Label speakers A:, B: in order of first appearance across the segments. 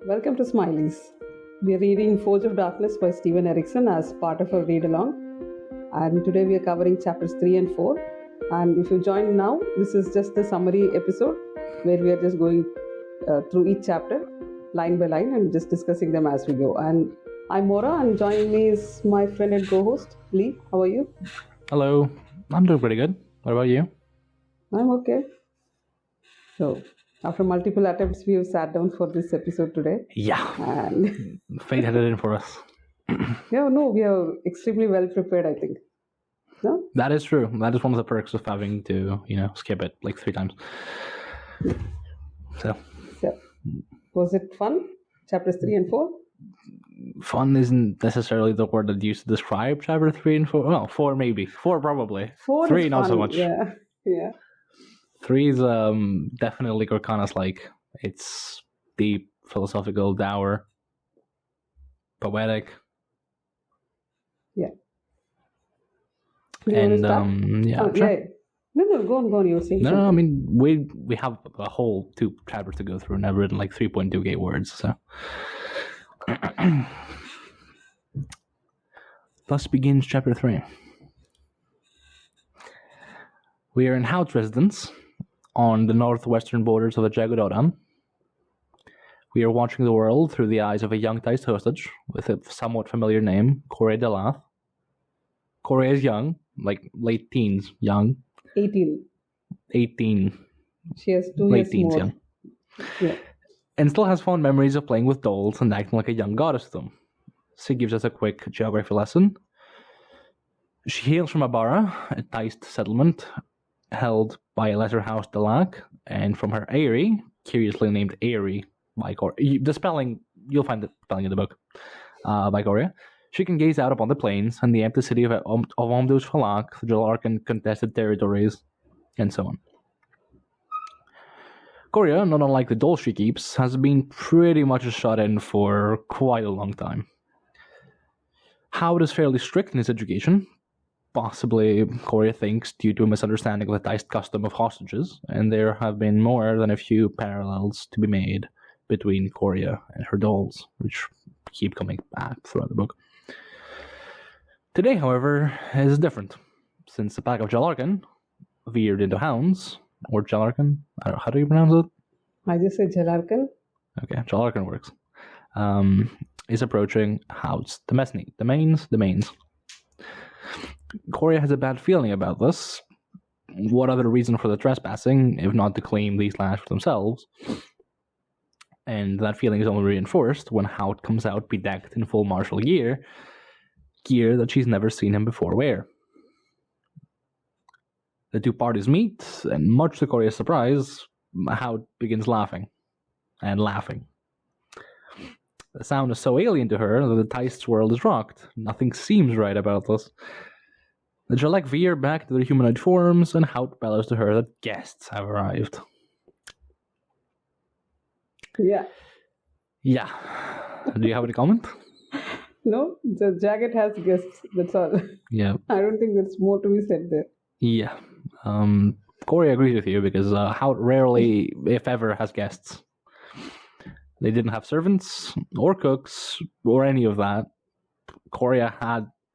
A: Welcome to Smileys. We are reading Forge of Darkness by Stephen Erikson as part of a read along. And today we are covering chapters 3 and 4. And if you join now, this is just the summary episode where we are just going through each chapter line by line and just discussing them as we go. And I'm Mora, and joining me is my friend and co-host, Lee. How are you?
B: Hello. I'm doing pretty good. What about you?
A: I'm okay. So, after multiple attempts, we have sat down for this episode today.
B: Yeah.
A: And
B: Fate had it in for us.
A: we are extremely well prepared, I think. No?
B: That is true. That is one of the perks of having to, skip it like 3 times. So,
A: was it fun? Chapters 3 and 4?
B: fun isn't necessarily the word that used to describe chapter 3 and 4. Well, 4 maybe. 4 probably.
A: 4
B: 3
A: is
B: not
A: fun.
B: so much.
A: Yeah.
B: 3 is definitely Gorkana's-like. It's deep, philosophical, dour, poetic.
A: Yeah.
B: And
A: sure.
B: Sure.
A: Yeah. No, go on. You were saying
B: No,
A: something.
B: I mean we have a whole 2 chapters to go through, and I've written like 3.2k words, so. Thus begins chapter 3. We are in Hout's residence on the northwestern borders of the Jagodoran. We are watching the world through the eyes of a young-ticed hostage with a somewhat familiar name, Corey Delath. Corey is young, like late teens, young.
A: 18.
B: 18.
A: She has 2
B: late
A: years
B: teens,
A: more.
B: young.
A: Yeah.
B: And still has fond memories of playing with dolls and acting like a young goddess to them. She gives us a quick geography lesson. She hails from Abara, a Taist settlement held by a lesser house Dalak, and from her Eyrie, curiously named Eyrie by Coria. The spelling, you'll find the spelling in the book, by Coria. She can gaze out upon the plains and the empty city of Omdus Falak, the Jalarkan contested territories, and so on. Coria, not unlike the doll she keeps, has been pretty much shut in for quite a long time. Hout is fairly strict in his education, possibly, Coria thinks, due to a misunderstanding of the Taist custom of hostages, and there have been more than a few parallels to be made between Coria and her dolls, which keep coming back throughout the book. Today, however, is different, since the pack of Jalarkan veered into hounds, or Jalarkan, how do you pronounce it?
A: I just said Jalarkan.
B: Okay, Jalarkan works. Is approaching Hout's domains. Coria has a bad feeling about this. What other reason for the trespassing, if not to claim these lands for themselves? And that feeling is only reinforced when Hout comes out bedecked in full martial gear that she's never seen him before wear. The 2 parties meet, and much to Coria's surprise, Hout begins laughing. The sound is so alien to her that the Taist's world is rocked. Nothing seems right about this. The Jalek veer back to their humanoid forms, and Hout bellows to her that guests have arrived.
A: Yeah.
B: Do you have any comment?
A: No, the jacket has guests. That's all.
B: Yeah.
A: I don't think there's more to be said there.
B: Yeah. Corey agrees with you because Hout rarely, if ever, has guests. They didn't have servants or cooks or any of that. Coria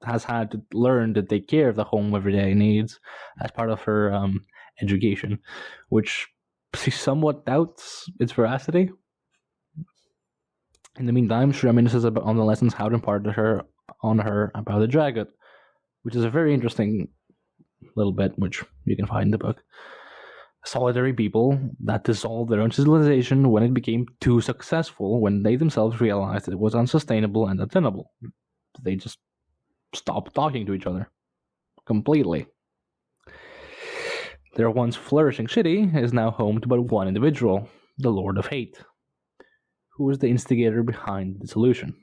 B: has had to learn to take care of the home everyday needs as part of her education, which she somewhat doubts its veracity. In the meantime, she reminisces on the lessons Hout imparted on her about the Dragot, which is a very interesting little bit, which you can find in the book. Solitary people that dissolved their own civilization when it became too successful, when they themselves realized it was unsustainable and untenable. They just stopped talking to each other. Completely. Their once flourishing city is now home to but one individual, the Lord of Hate, who was the instigator behind the dissolution.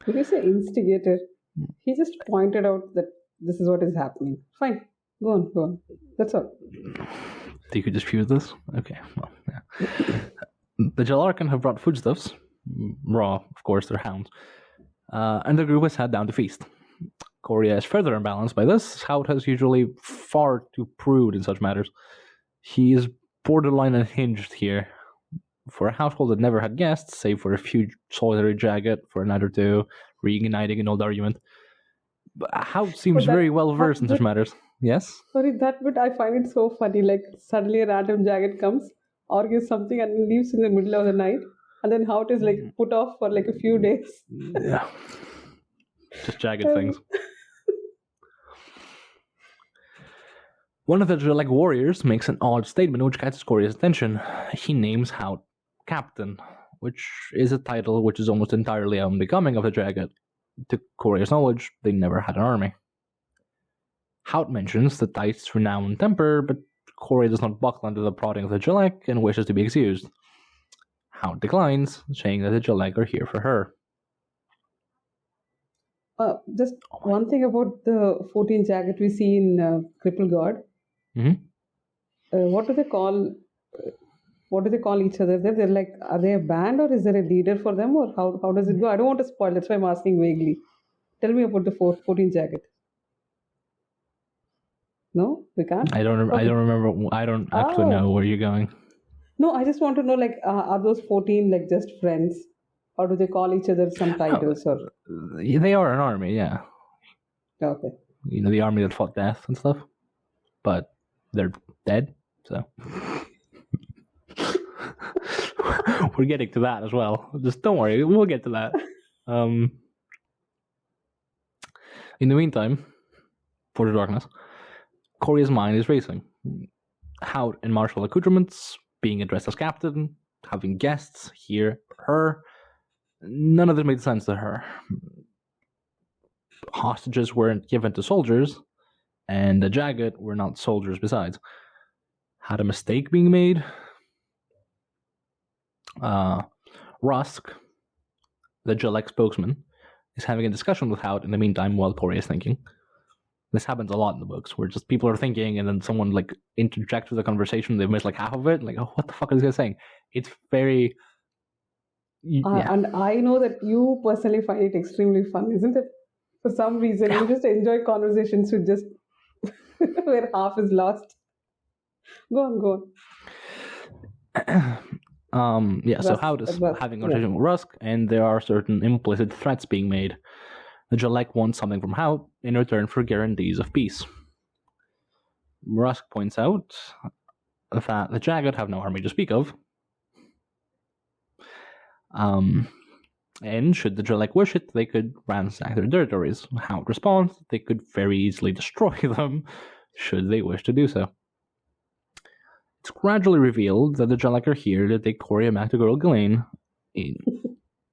A: Did you say instigator? He just pointed out that this is what is happening. Fine. Go on. That's all.
B: You could dispute this? Okay, well, yeah. The Jalarkan have brought foodstuffs, raw, of course, they're hounds, and the group has sat down to feast. Coria is further imbalanced by this. Hout is usually far too prude in such matters. He is borderline unhinged here, For a household that never had guests, save for a few solitary jagged for a night or two, reigniting an old argument. But Hout seems very well versed in such matters. Yes?
A: Sorry, that bit I find it so funny. Like suddenly a random jacket comes, argues something, and leaves in the middle of the night, and then how it is like put off for like a few days.
B: Yeah. Just jagged things. One of the Jalek warriors makes an odd statement which catches Corey's attention. He names Hout Captain, which is a title which is almost entirely unbecoming of the Jagged. To Corey's knowledge, they never had an army. Hout mentions the Dice's renowned temper, but Corey does not buckle under the prodding of the Jalek and wishes to be excused. Hout declines, saying that the Jalek are here for her.
A: Just one thing about the 14 jacket we see in Cripple God. What do they call? What do they call each other? They're like, are they a band or is there a leader for them, or how does it go? I don't want to spoil. That's why I'm asking vaguely. Tell me about the 14 jacket. No, we can't.
B: I don't remember. I don't actually know where you're going.
A: No, I just want to know, like, are those 14 like just friends, or do they call each other some titles? Or
B: they are an army, yeah.
A: Okay.
B: You know, the army that fought death and stuff, but they're dead. So we're getting to that as well. Just don't worry, we'll get to that. In the meantime, for the darkness, Corey's mind is racing. Hout in martial accoutrements, being addressed as captain, having guests here, her. None of this made sense to her. Hostages weren't given to soldiers, and the Jagged were not soldiers besides. Had a mistake being made? Rusk, the Jalek spokesman, is having a discussion with Hout in the meantime while Corey is thinking. This happens a lot in the books, where just people are thinking and then someone like interjects with the conversation, they've missed like half of it. Like, oh, what the fuck is this guy saying? It's very...
A: And I know that you personally find it extremely fun, isn't it? For some reason, you just enjoy conversations with just where half is lost. Go on.
B: So Hout is having a conversation with Rusk, and there are certain implicit threats being made. The Jalek wants something from Hout in return for guarantees of peace. Rusk points out that the Jagged have no army to speak of, and should the Jalek wish it, they could ransack their territories. Hout responds they could very easily destroy them should they wish to do so. It's gradually revealed that the Jalek are here to take Corey back to Girl Ghislaine in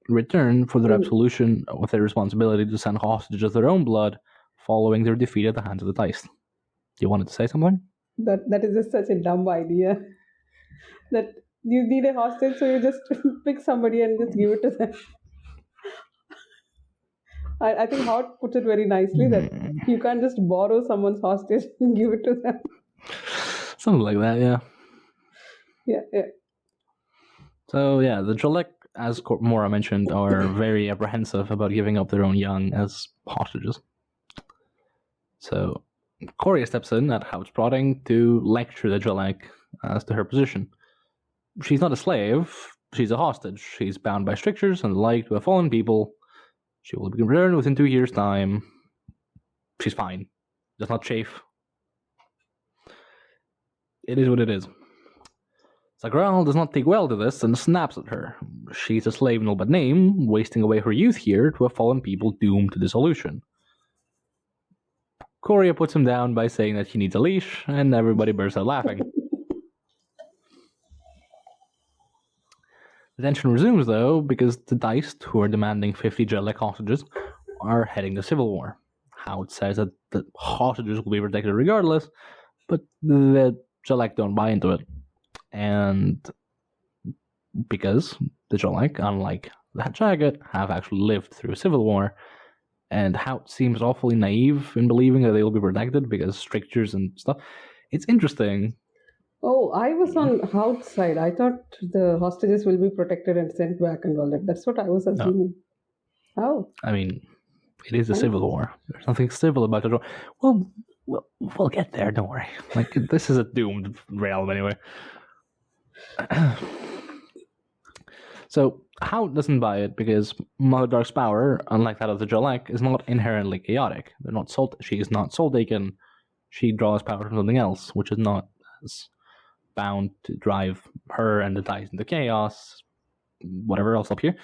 B: return for their absolution of their responsibility to send hostages of their own blood following their defeat at the hands of the Dice. You wanted to say something?
A: That is just such a dumb idea. That you need a hostage, so you just pick somebody and just give it to them. I think Hout puts it very nicely that you can't just borrow someone's hostage and give it to them.
B: Something like that, yeah.
A: Yeah.
B: So, yeah, the Jalek, as Mora mentioned, are very apprehensive about giving up their own young as hostages. So, Corey steps in at Hout's prodding to lecture the Jalek as to her position. She's not a slave, she's a hostage. She's bound by strictures and the like to a fallen people. She will be returned within 2 years' time. She's fine. Does not chafe. It is what it is. Sagral does not take well to this and snaps at her. She's a slave in all but name, wasting away her youth here to a fallen people doomed to dissolution. Coria puts him down by saying that he needs a leash, and everybody bursts out laughing. The tension resumes, though, because the Dice, who are demanding 50 Jalek hostages, are heading to civil war. Hout says that the hostages will be protected regardless, but the Jalek don't buy into it. And because the Jalek, unlike the Jagged, have actually lived through a civil war, and Hout seems awfully naive in believing that they will be protected because strictures and stuff. It's interesting.
A: Oh, I was on Hout's side. I thought the hostages will be protected and sent back and all that. That's what I was assuming. No. Oh.
B: I mean, it is a civil war. There's nothing civil about it. Well, we'll get there. Don't worry. Like, this is a doomed realm anyway. So How doesn't buy it because Mother Dark's power, unlike that of the Jalek, is not inherently chaotic. She is not soul taken. She draws power from something else, which is not as bound to drive her and the dice into chaos, whatever else up here.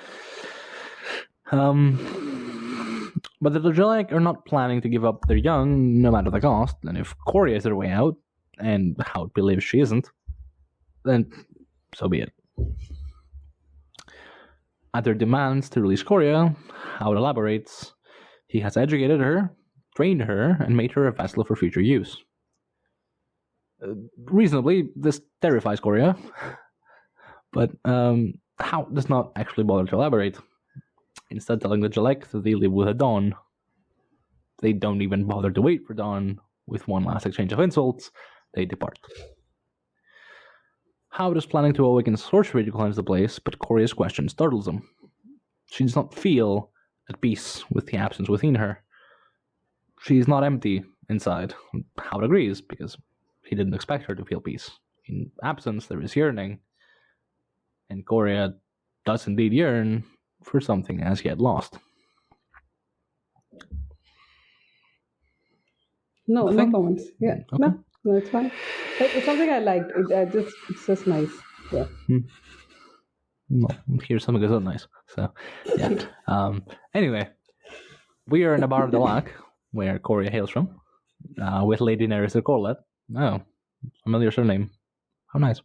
B: But if the Jalek are not planning to give up their young, no matter the cost, and if Corey is their way out, and Hout believes she isn't, then so be it. At their demands to release Coria, Hout elaborates, he has educated her, trained her, and made her a vessel for future use. Reasonably, this terrifies Coria, but Hout does not actually bother to elaborate. Instead, telling the Jalek that they live with a Dawn. They don't even bother to wait for Dawn. With one last exchange of insults, they depart. Hout is planning to awaken sorcery to cleanse the place, but Coria's question startles him. She does not feel at peace with the absence within her. She is not empty inside. Hout agrees, because he didn't expect her to feel peace. In absence, there is yearning, and Coria does indeed yearn for something as yet lost.
A: No comments. Yeah, okay. No, it's fine. It's something I liked. It's just nice. Yeah.
B: Well, here's something that's not nice. So, yeah. Anyway, we are in a bar of the Lac, where Coria hails from, with Lady Nerys Corlett. Oh, familiar surname. How nice.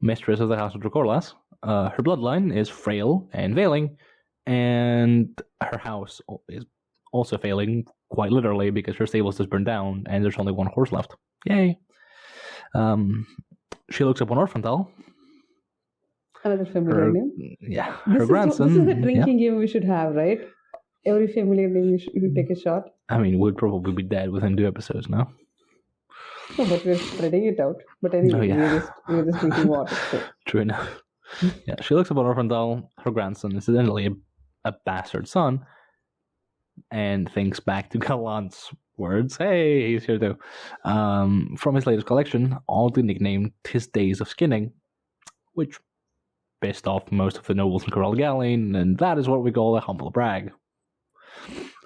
B: Mistress of the House of Dracorlas. Her bloodline is frail and failing, and her house is also failing, quite literally, because her stables just burned down, and there's only one horse left. Yay! She looks up on Orphantal.
A: Another familiar name.
B: Yeah, her grandson.
A: This is the drinking game we should have, right? Every familiar name you should take a shot.
B: I mean, we'd probably be dead within 2 episodes now.
A: No, but we're spreading it out. But anyway, we're just drinking water. So.
B: True enough. Yeah, she looks upon Orphandal, her grandson, incidentally a bastard son, and thinks back to Gallant's words. Hey, he's here too. From his latest collection, oddly nicknamed His Days of Skinning, which pissed off most of the nobles in Corral Galleon, and that is what we call a humble brag.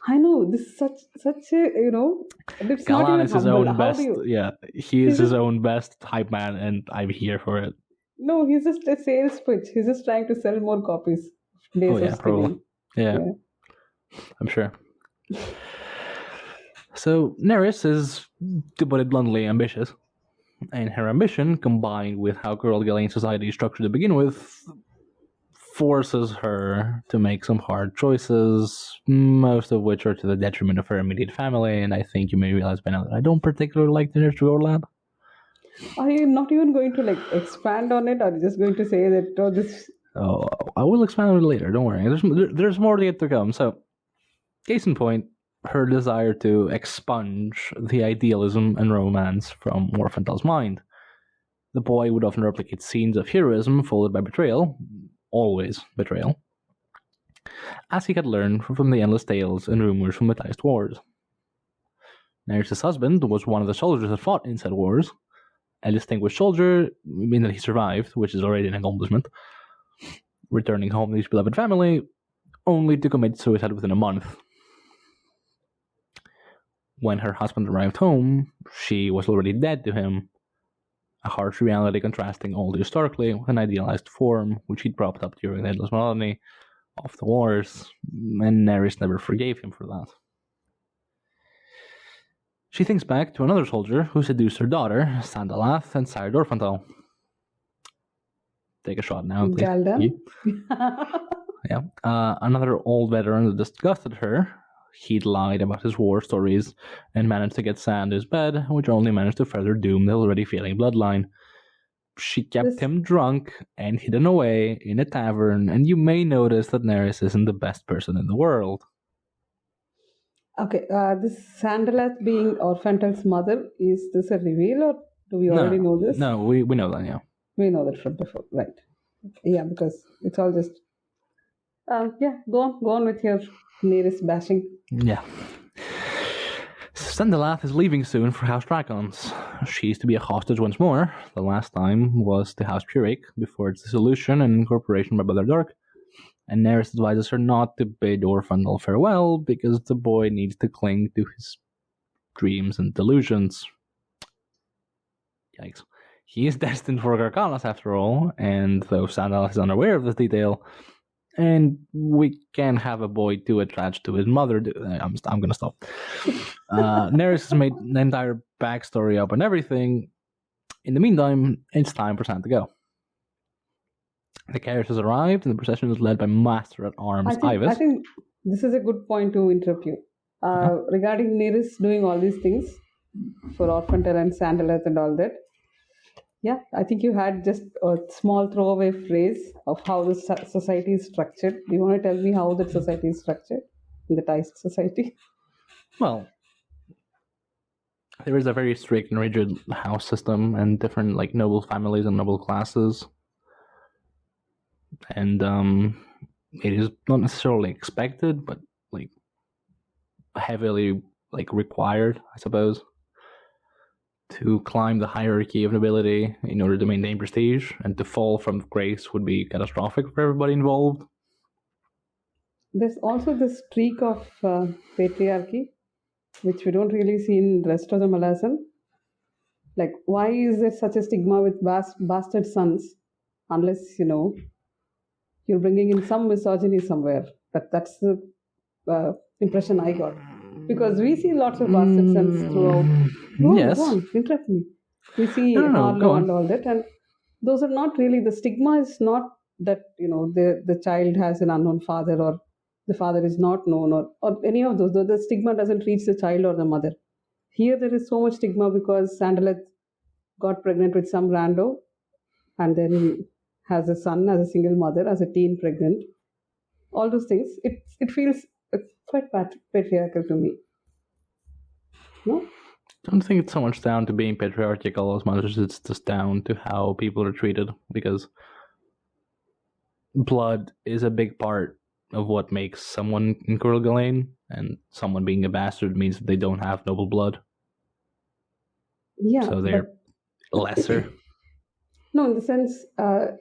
A: I know, this is such a, it's
B: Gallant is his
A: humble.
B: own best, he is his own best hype man, and I'm here for it.
A: No, he's just a sales pitch. He's just trying to sell more copies.
B: Probably. Yeah, I'm sure. So, Nerys is, to put it bluntly, ambitious. And her ambition, combined with how Corral Galleon society is structured to begin with, forces her to make some hard choices, most of which are to the detriment of her immediate family, and I think you may realize by now that I don't particularly like the Nurse lad.
A: Are you not even going to expand on it, or are you just going to say that this?
B: Oh, I will expand on it later. Don't worry. There's more yet to come. So, case in point, her desire to expunge the idealism and romance from Orphantal's mind. The boy would often replicate scenes of heroism followed by betrayal, always betrayal, as he had learned from the endless tales and rumors from the Dice Wars. Nerys' husband was one of the soldiers that fought in said wars, a distinguished soldier, meaning that he survived, which is already an accomplishment, returning home to his beloved family, only to commit suicide within a month. When her husband arrived home, she was already dead to him, a harsh reality contrasting all historically with an idealized form which he'd propped up during the endless monotony of the wars, and Nerys never forgave him for that. She thinks back to another soldier who seduced her daughter, Sandalath, and sired Orphantal. Take a shot now, please. Yeah. Another old veteran that disgusted her. He'd lied about his war stories and managed to get Sand his bed, which only managed to further doom the already failing bloodline. She kept him drunk and hidden away in a tavern, and you may notice that Nerys isn't the best person in the world.
A: Okay, this Sandalath being Orphantal's mother, is this a reveal, or do we already know this?
B: No, we know that, yeah.
A: We know that from before, right. Yeah, because it's all just... go on with your Nerys bashing.
B: Yeah. Sandalath is leaving soon for House Dragons. She's to be a hostage once more. The last time was to House Pyrrhic before its dissolution and incorporation by Brother Dark. And Nerys advises her not to bid Orphandel farewell because the boy needs to cling to his dreams and delusions. Yikes. He is destined for Garcanos after all, and though Sandalath is unaware of this detail, and we can have a boy too attached to his mother. I'm gonna stop. Nerys has made an entire backstory up and everything. In the meantime, it's time for Sand to go. The carriage has arrived, and the procession is led by Master at Arms Ivis.
A: I think this is a good point to interrupt you. Regarding Nerys doing all these things for Orphandel and Sandalath and all that. Yeah, I think you had just a small throwaway phrase of how the society is structured. Do you want to tell me how that society is structured in the Thai society?
B: Well, there is a very strict and rigid house system and different like noble families and noble classes. And it is not necessarily expected, but like heavily like required, I suppose, to climb the hierarchy of nobility in order to maintain prestige, and to fall from grace would be catastrophic for everybody involved.
A: There's also this streak of patriarchy, which we don't really see in the rest of the Malasan. Like, why is there such a stigma with bastard sons, unless, you're bringing in some misogyny somewhere. That's the impression I got. Because we see lots of bastard sons throughout. Go on, interrupt me. We see Harlow and all that, and those are not really, the stigma is not that, the child has an unknown father, or the father is not known, or any of those. The stigma doesn't reach the child or the mother. Here there is so much stigma because Sandalath got pregnant with some rando, and then has a son as a single mother, as a teen pregnant. All those things. It feels quite patriarchal to me. No?
B: I don't think it's so much down to being patriarchal as much as it's just down to how people are treated, because blood is a big part of what makes someone in Cúil Galain, and someone being a bastard means that they don't have noble blood.
A: Yeah.
B: So they're lesser.
A: No, in the sense, there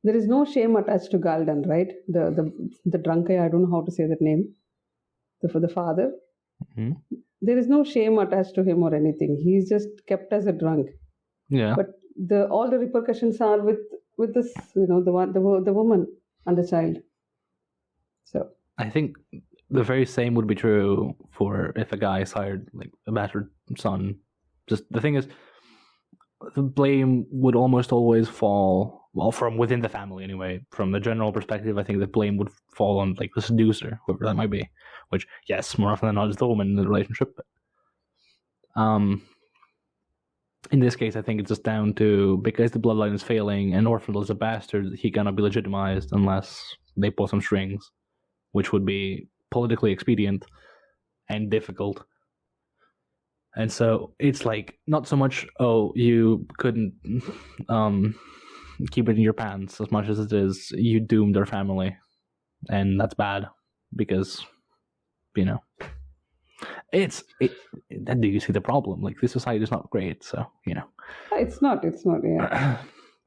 A: is no shame attached to Galdan, right? The drunkard, I don't know how to say that name. For the father. Mm-hmm. There is no shame attached to him or anything. He's just kept as a drunk.
B: Yeah.
A: But all the repercussions are with this, the woman and the child. So
B: I think the very same would be true for if a guy sired like a bastard son. Just the thing is, the blame would almost always fall, well, from within the family anyway. From the general perspective, I think the blame would fall on like the seducer, whoever that might be. Which, yes, more often than not is the woman in the relationship. But, in this case, I think it's just down to, because the bloodline is failing and Orphandel is a bastard, he cannot be legitimized unless they pull some strings, which would be politically expedient and difficult. And so it's like, not so much, you couldn't keep it in your pants, as much as it is, you doomed our family. And that's bad, because, do you see the problem? Like, this society is not great, so,
A: It's not, yeah.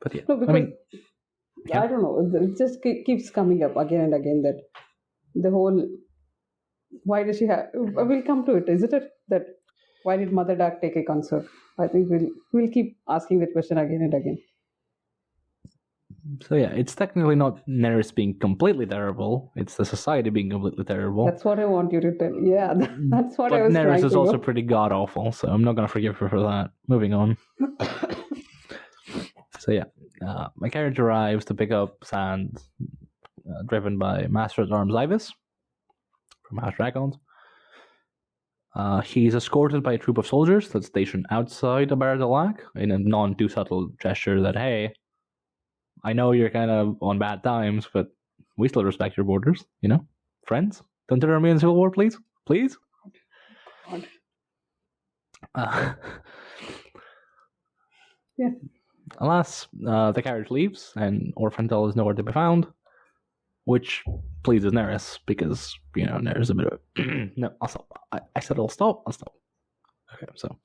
B: But yeah,
A: no, because, I don't know, it just keeps coming up again and again that the whole, why does she have, we'll come to it, isn't it? That, why did Mother Dark take a consort? I think we'll keep asking that question again and again.
B: So yeah, it's technically not Nerys being completely terrible, it's the society being completely terrible.
A: That's what I want you to tell. Yeah, that's what I was trying to do. But
B: Nerys is also pretty god-awful, so I'm not going to forgive her for that. Moving on. So yeah, my carriage arrives to pick up Sand, driven by Master at Arms Ivis from House Dragons. He's escorted by a troop of soldiers that's stationed outside the Bar Dalac in a non-too-subtle gesture that, hey, I know you're kind of on bad times, but we still respect your borders, Friends, don't turn me in civil war, please? Please?
A: Yeah.
B: Alas, the carriage leaves, and Orphandel is nowhere to be found. which pleases Neris because, Neris is a bit of no, I'll stop. I said I'll stop. Okay, so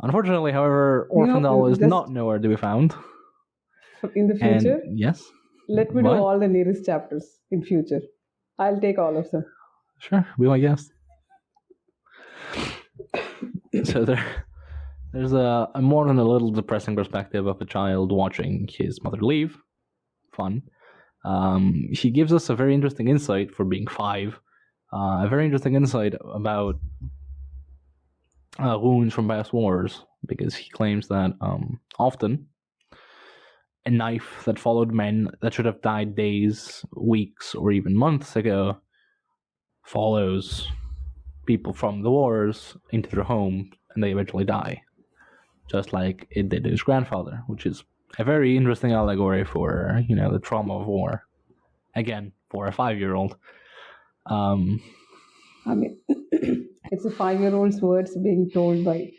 B: unfortunately, however, Orphandal is not nowhere to be found.
A: In the future?
B: And, yes.
A: Let me do all the nearest chapters in future. I'll take all of them.
B: Sure, be my guest. So there's a more than a little depressing perspective of a child watching his mother leave. Fun. She gives us a very interesting insight for being 5. A very interesting insight about wounds from past wars, because he claims that often a knife that followed men that should have died days, weeks, or even months ago follows people from the wars into their home, and they eventually die, just like it did his grandfather, which is a very interesting allegory for, the trauma of war. Again, for a 5-year-old.
A: I mean, it's a 5-year-old's words being told by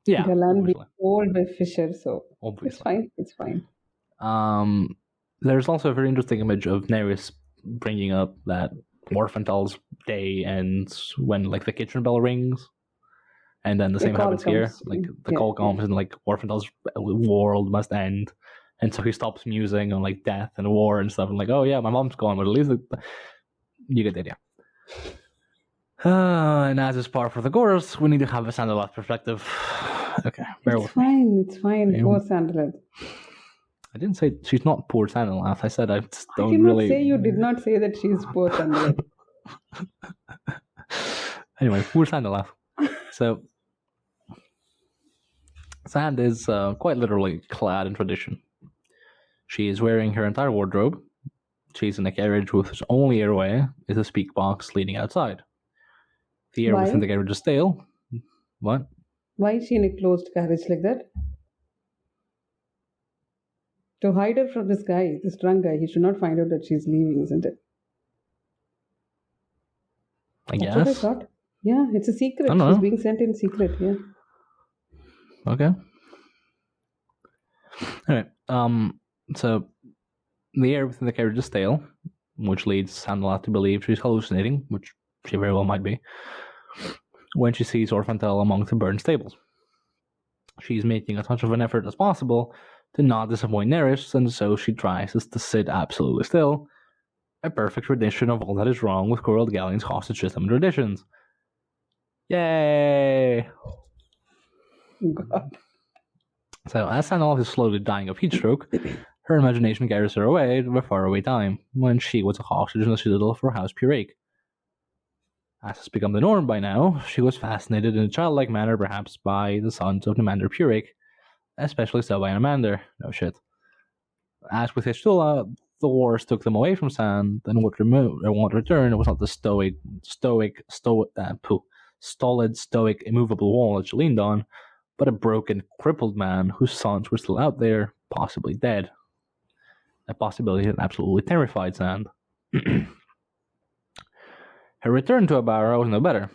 A: Galan, being told by Fisher, so obviously. It's fine.
B: There's also a very interesting image of Neris bringing up that Orphandal's day ends when, the kitchen bell rings, and then the same happens here. The call comes, and Orphandal's world must end, and so he stops musing on death and war and stuff, and oh yeah, my mom's gone, but at least you get the idea. And as is par for the course, we need to have a Sandaleth perspective. Okay, bear with me.
A: It's fine. Poor Sandaleth.
B: I didn't say she's not poor Sandaleth. I said I just don't
A: You did not say that she's poor Sandaleth.
B: Anyway, poor Sandaleth. So, Sand is quite literally clad in tradition. She is wearing her entire wardrobe. She's in a carriage whose only airway is a speak box leading outside. The air within the carriage is stale. What?
A: Why is she in a closed carriage like that? To hide her from this guy, this drunk guy. He should not find out that she's leaving, isn't it?
B: I guess.
A: That's what I thought. Yeah, it's a secret. She's being sent in secret, yeah.
B: Okay. Alright, so the air within the carriage is stale, which leads Sandaleth to believe she's hallucinating, which she very well might be, when she sees Orphandal among the burned stables. She's making as much of an effort as possible to not disappoint Neris, and so she tries to sit absolutely still, a perfect rendition of all that is wrong with Coral Galleon's hostage system and traditions. Yay!
A: God.
B: So, as Sandaleth is slowly dying of heat stroke, her imagination carries her away to a faraway time, when she was a hostage in the citadel for House Purake. As has become the norm by now, she was fascinated in a childlike manner perhaps by the sons of Nimander Purake, especially so by Nimander. No shit. As with Hishtula, the wars took them away from Sand, and what returned was not the stolid, stoic, immovable wall that she leaned on, but a broken, crippled man whose sons were still out there, possibly dead. A possibility that absolutely terrified Sand. Her return to Abara was no better.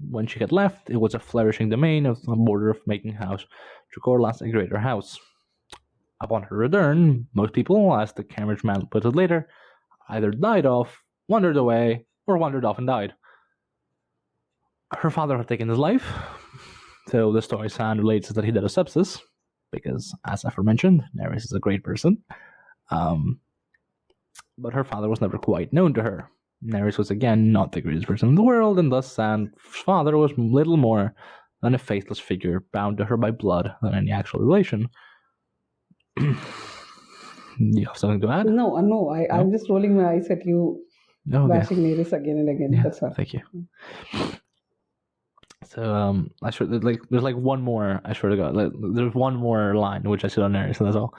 B: When she had left, it was a flourishing domain of the border of making house Tricorlas a greater house. Upon her return, most people, as the carriage man put it later, either died off, wandered away, or wandered off and died. Her father had taken his life, so the story Sand relates that he died of sepsis, because, as aforementioned, Neris is a great person. But her father was never quite known to her. Neris was again not the greatest person in the world, and thus Sand's father was little more than a faithless figure bound to her by blood than any actual relation. Do you have something to add?
A: No. I'm just rolling my eyes at you bashing Neris again and again.
B: Yeah,
A: that's all.
B: Thank you. So I swear, there's one more. I swear to God, there's one more line which I said on Neris, so that's all.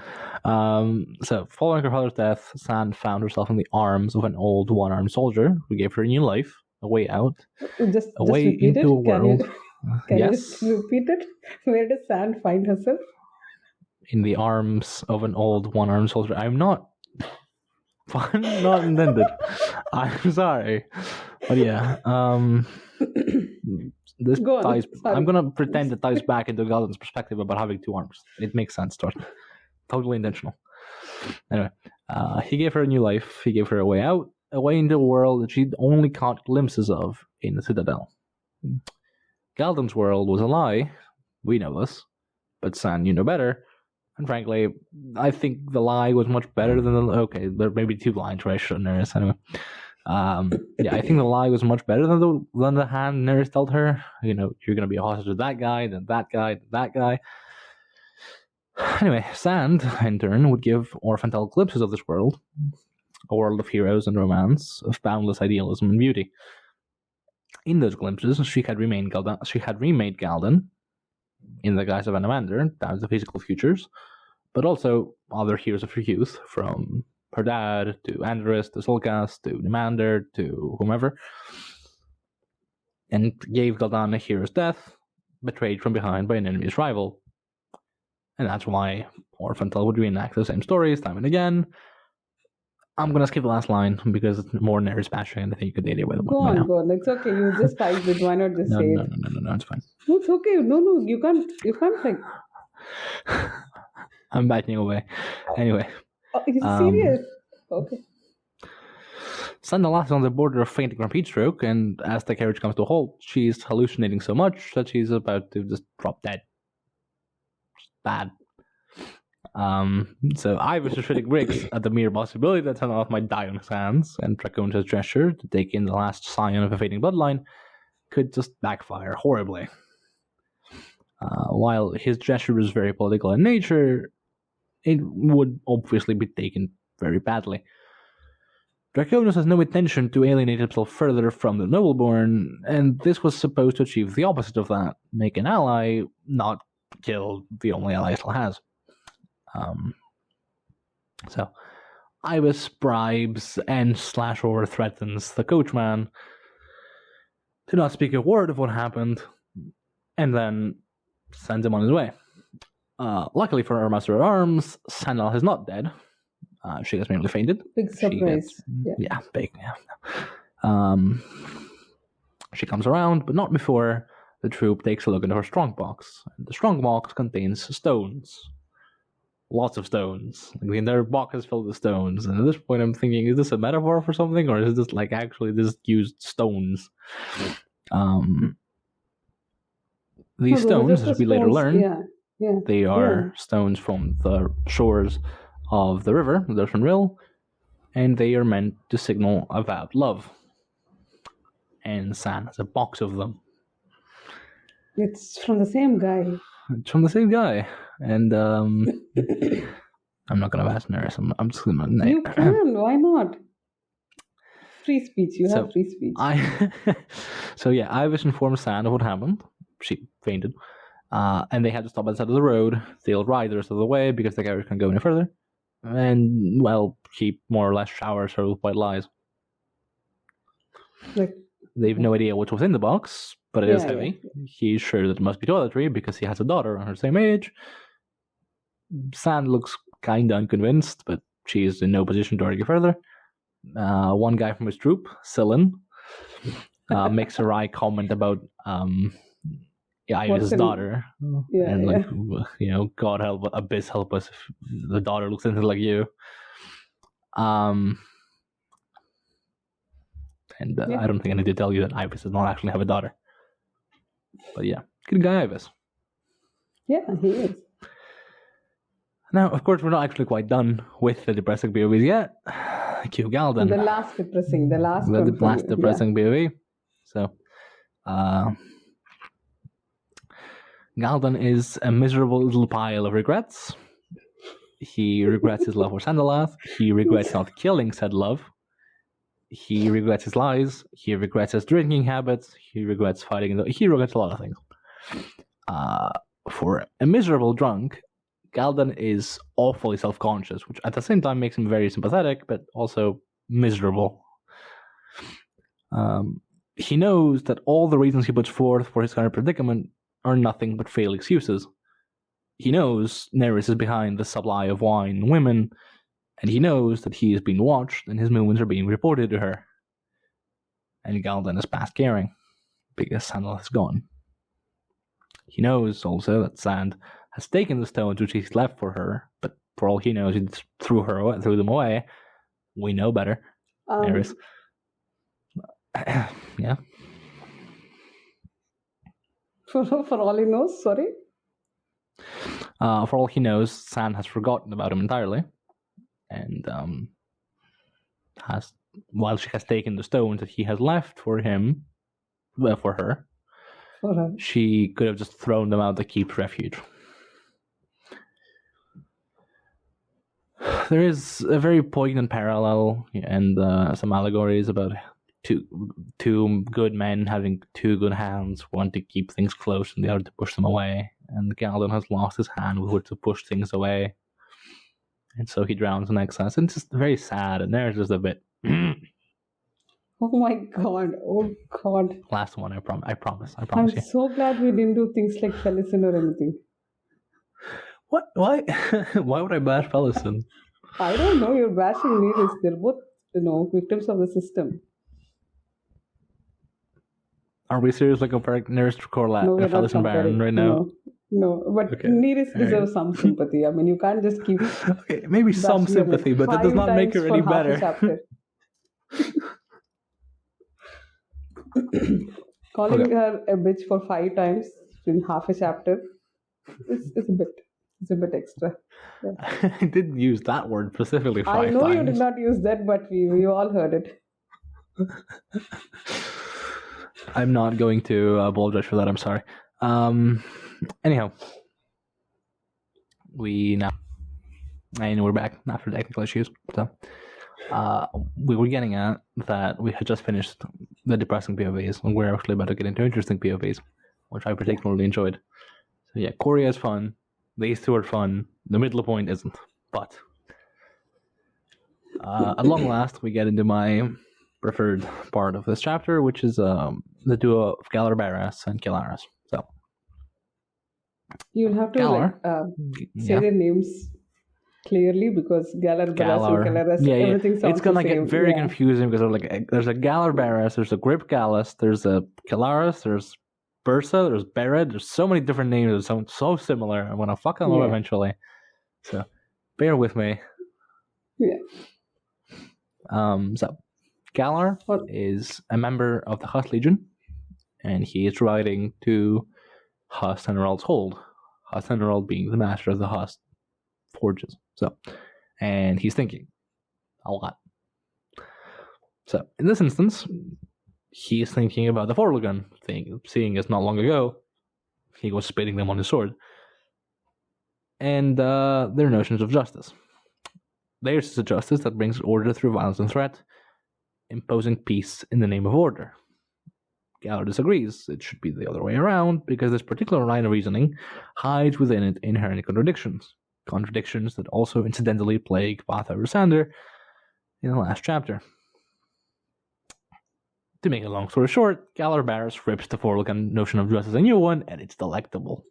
B: So following her father's death, Sand found herself in the arms of an old one-armed soldier who gave her a new life, a way out,
A: just
B: way into a world.
A: Can
B: Yes.
A: you repeat it? Where does Sand find herself?
B: In the arms of an old one-armed soldier. I'm not intended. I'm sorry, but yeah. This ties. I'm gonna pretend it ties back into Galdan's perspective about having two arms. It makes sense, trust me. Totally intentional. Anyway, he gave her a new life. He gave her a way out, away into a world that she'd only caught glimpses of in the Citadel. Galdan's world was a lie. We know this. But San knew no better. And frankly, I think the lie was much better than the... Okay, there may be two lines where I shouldn't Nerys anyway. I think the lie was much better than the hand Nerys dealt her. You know, you're going to be a hostage to that guy, then that guy, then that guy. Anyway, Sand, in turn, would give Orphantel glimpses of this world. A world of heroes and romance, of boundless idealism and beauty. In those glimpses, she had remade Galdan in the guise of an Amander, down to the physical futures, but also other heroes of her youth, from her dad, to Andrus, to Sulcas, to Nimander, to whomever, and gave Galdan a hero's death, betrayed from behind by an enemy's rival. And that's why Orphantel would reenact the same stories time and again. I'm going to skip the last line because it's more Nerys bashing, and I think you could date it with it.
A: Go on. It's okay. You just typed it. Why not just say it?
B: No, it's fine.
A: No, it's okay. No, you can't like...
B: I'm backing away. Anyway.
A: Oh, are you serious? Okay.
B: Sandala is on the border of fainting from heat stroke, and as the carriage comes to a halt, she's hallucinating so much that she's about to just drop dead. Just bad. So Ivers is shooting Griggs at the mere possibility that Sandala might die on his hands, and Draconis' gesture to take in the last scion of a fading bloodline could just backfire horribly. While his gesture is very political in nature, it would obviously be taken very badly. Draconis has no intention to alienate himself further from the Nobleborn, and this was supposed to achieve the opposite of that, make an ally, not kill the only ally he still has. So, Ibis bribes and /or threatens the coachman to not speak a word of what happened, and then sends him on his way. Luckily for our Master at Arms, Sandal is not dead. She has merely fainted.
A: Big surprise.
B: Big. She comes around, but not before the troop takes a look into her strongbox. The strongbox contains stones. Lots of stones. Like the entire box is filled with stones. And at this point I'm thinking, is this a metaphor for something? Or is this like actually just used stones? These stones, as we later learn, they are stones from the shores of the river, the Durson Rill, and they are meant to signal avowed love. And San has a box of them.
A: It's from the same guy.
B: It's from the same guy. And I'm not going to ask Nerys. I'm just going to...
A: You can. Why not? Free speech. You have free speech.
B: Ivers informed San of what happened. She fainted. And they had to stop at the side of the road. They'll ride the rest of the way because the carriage can't go any further. And, well, he more or less showers her with white lies. They've no idea what was in the box, but it is heavy. He's sure that it must be toiletry because he has a daughter around her same age. Sand looks kind of unconvinced, but she is in no position to argue further. One guy from his troop, Sillin, makes a wry comment about Iva's daughter. God help, Abyss help us if the daughter looks anything like you. I don't think I need to tell you that Ibis does not actually have a daughter. But yeah, good guy Ibis.
A: Yeah, he is.
B: Now, of course, we're not actually quite done with the depressing POVs yet. Cue Galdan.
A: The last depressing
B: POV. So, Galdan is a miserable little pile of regrets. He regrets his love for Sandalath. He regrets not killing said love. He regrets his lies. He regrets his drinking habits. He regrets fighting. He regrets a lot of things. For a miserable drunk, Galdan is awfully self-conscious, which at the same time makes him very sympathetic, but also miserable. He knows that all the reasons he puts forth for his current predicament are nothing but failed excuses. He knows Nerys is behind the supply of wine and women, and he knows that he is being watched and his movements are being reported to her. And Galdan is past caring, because Sandal is gone. He knows also that Sand has taken the stones which he's left for her, but for all he knows, he threw them away. We know better. Aries. Yeah.
A: For all he knows, sorry.
B: For all he knows, San has forgotten about him entirely, and while she has taken the stones that he has left for him, well, for her, she could have just thrown them out the keep's refuge. There is a very poignant parallel and some allegories about two good men having two good hands, one to keep things close and the other to push them away. And Galdon has lost his hand with which to push things away, and so he drowns in excess. And it's just very sad. And there's just a bit.
A: Oh my god! Oh god!
B: Last one, I promise.
A: I'm
B: you.
A: so glad we didn't do things like Felicin or anything.
B: What? Why? Why would I bash Felicin?
A: I don't know. You're bashing Nereus. They're both, victims of the system.
B: Are we seriously comparing Nereus to Felicin Baron right now?
A: No, but okay. Nereus deserves some sympathy. I mean, you can't just keep...
B: Okay, maybe some sympathy, but that does not make her any better.
A: Calling her a bitch for 5 times in half a chapter is a bit extra. Yeah.
B: I didn't use that word specifically 5 times.
A: I know you did not use that, but we all heard it.
B: I'm not going to apologize for that. I'm sorry. Anyhow, we're back after technical issues. So, we were getting at that we had just finished the depressing POVs, and we're actually about to get into interesting POVs, which I particularly enjoyed. So yeah, Korea is fun. These two are fun. The middle point isn't. But at long last, we get into my preferred part of this chapter, which is the duo of Galar Barras and Kilaris. So
A: you'll have to say their names clearly, because Galar Barras and Kilaris, everything sounds
B: it's gonna
A: the same.
B: Get very confusing, because there's a Galar Barras, there's a Grip Gallus, there's a Kilaris, there's Bursa, there's Bered, there's so many different names that sound so similar. I'm gonna fuck them up eventually. So bear with me.
A: Yeah.
B: So Galar is a member of the Huss Legion, and he is riding to Huss General's hold. Huss General being the master of the Huss forges. So, and he's thinking a lot. So, in this instance, he is thinking about the Forlagun thing, seeing as not long ago he was spitting them on his sword, and their notions of justice. Theirs is a justice that brings order through violence and threat, imposing peace in the name of order. Galar disagrees. It should be the other way around, because this particular line of reasoning hides within it inherent contradictions that also incidentally plague Bath Sander in the last chapter. To make a long story short, Galar Barras rips the Forlagun notion of justice a new one, and it's delectable.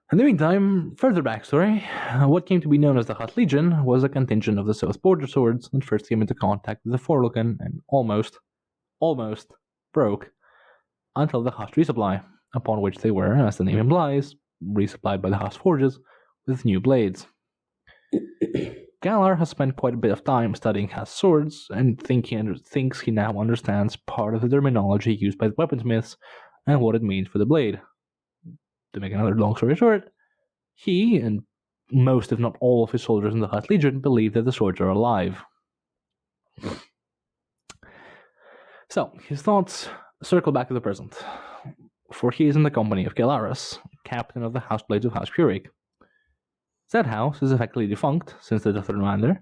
B: In the meantime, further backstory. What came to be known as the Huss Legion was a contingent of the South Border Swords that first came into contact with the Forlagun and almost broke until the Huss resupply, upon which they were, as the name implies, resupplied by the Huss forges with new blades. Galar has spent quite a bit of time studying Huss swords, and thinks he now understands part of the terminology used by the weaponsmiths and what it means for the blade. To make another long story short, he and most, if not all, of his soldiers in the Huss Legion believe that the swords are alive. So, his thoughts circle back to the present, for he is in the company of Kilaris, captain of the House Blades of House Purik. Said house is effectively defunct since the death of Ramander.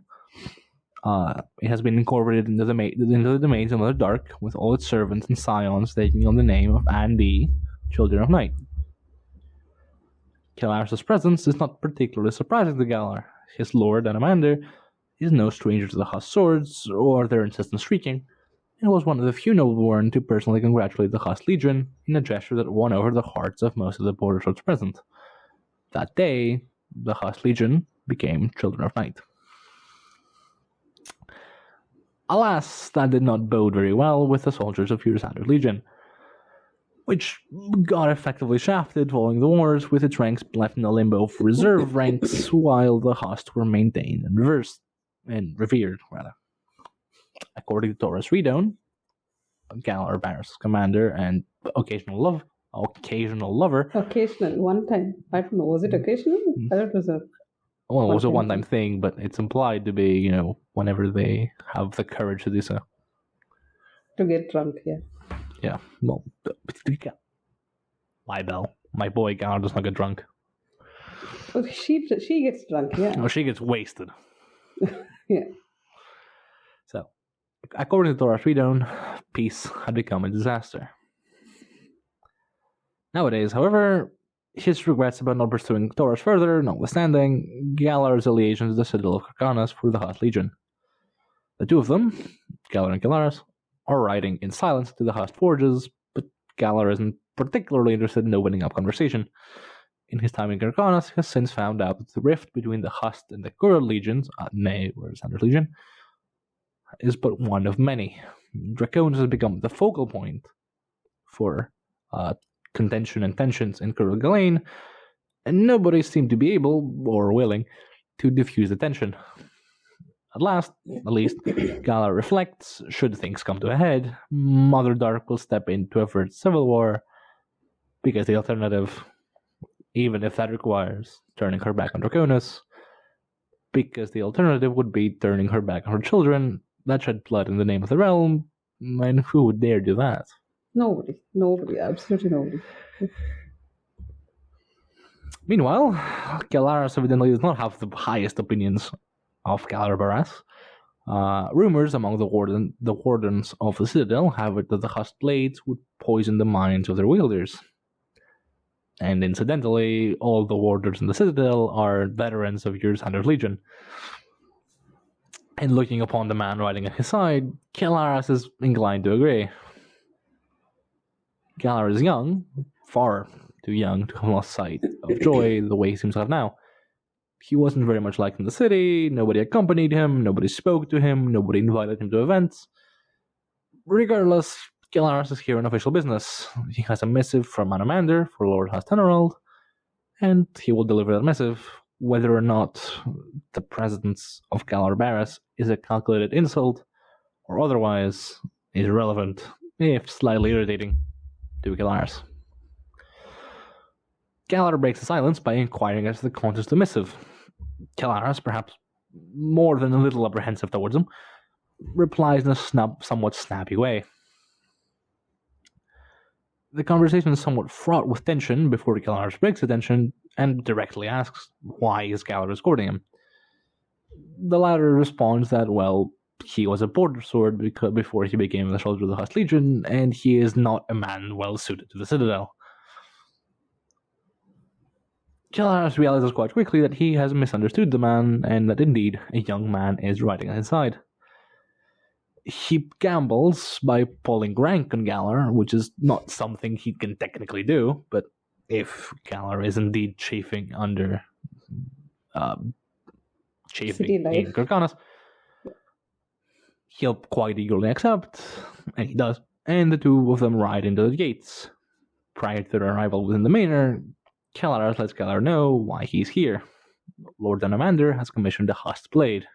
B: It has been incorporated into the domains of Mother Dark, with all its servants and scions taking on the name of Andi, Children of Night. Kilaris' presence is not particularly surprising to Galar. His lord, Anamander, is no stranger to the Huss swords or their insistent streaking, and was one of the few nobleborn to personally congratulate the Huss Legion in a gesture that won over the hearts of most of the border swords present. That day, the Huss Legion became Children of Night. Alas, that did not bode very well with the soldiers of Yursander's Legion, which got effectively shafted following the wars, with its ranks left in the limbo of reserve ranks, while the Huss were maintained and reversed. and revered, rather. According to Taurus Redone, Galar Barris' commander and occasional lover.
A: Occasional, one time. I don't know. Was it occasional? I thought it was a.
B: Well, it was a
A: one-time
B: one-time thing, but it's implied to be, whenever they have the courage to do so.
A: To get drunk, yeah.
B: Yeah. Well, my bell. My boy Galar does not get drunk.
A: Oh, she gets drunk, yeah.
B: No, she gets wasted.
A: Yeah.
B: So, according to Taurus Redone, peace had become a disaster. Nowadays, however, his regrets about not pursuing Taurus further, notwithstanding, Galar's allegiance to the Citadel of Carcanas for the Hut Legion. The two of them, Galar and Galaris, are riding in silence to the Hust forges, but Galar isn't particularly interested in opening up conversation. In his time in Carcanas, he has since found out that the rift between the Hust and the Kurd legions, or Sanders Legion, is but one of many. Draconis has become the focal point for contention and tensions in Kurd Galain, and nobody seemed to be able, or willing, to diffuse the tension. At least, Galar reflects, should things come to a head, Mother Dark will step in to avert civil war, because the alternative, even if that requires turning her back on Draconis, because the alternative would be turning her back on her children, that shed blood in the name of the realm, and who would dare do that?
A: Nobody, absolutely nobody.
B: Meanwhile, Galaris evidently does not have the highest opinions of Galar Barras. Rumors among the wardens of the Citadel have it that the Hust blades would poison the minds of their wielders. And incidentally, all the wardens in the Citadel are veterans of your Sanders Legion. And looking upon the man riding at his side, Galaris is inclined to agree. Galar is young, far too young to have lost sight of joy the way he seems to have now. He wasn't very much liked in the city, nobody accompanied him, nobody spoke to him, nobody invited him to events. Regardless, Galaris is here on official business. He has a missive from Anomander for Lord Hastenerald, and he will deliver that missive, whether or not the presence of Galar Barris is a calculated insult, or otherwise is irrelevant, if slightly irritating, to Galaris. Galar breaks the silence by inquiring as to the contents of the missive. Galaris, perhaps more than a little apprehensive towards him, replies in a somewhat snappy way. The conversation is somewhat fraught with tension before Galaris breaks the tension and directly asks why is Galar escorting him. The latter responds that, well, he was a border sword before he became the soldier of the Hust Legion, and he is not a man well suited to the Citadel. Galaris realizes quite quickly that he has misunderstood the man, and that indeed a young man is riding at his side. He gambles by pulling rank on Galar, which is not something he can technically do, but if Galar is indeed chafing under in Carcanas, he'll quite eagerly accept, and he does, and the two of them ride into the gates. Prior to their arrival within the manor, Galaris lets Galar know why he's here. Lord Anomander has commissioned a Hust blade.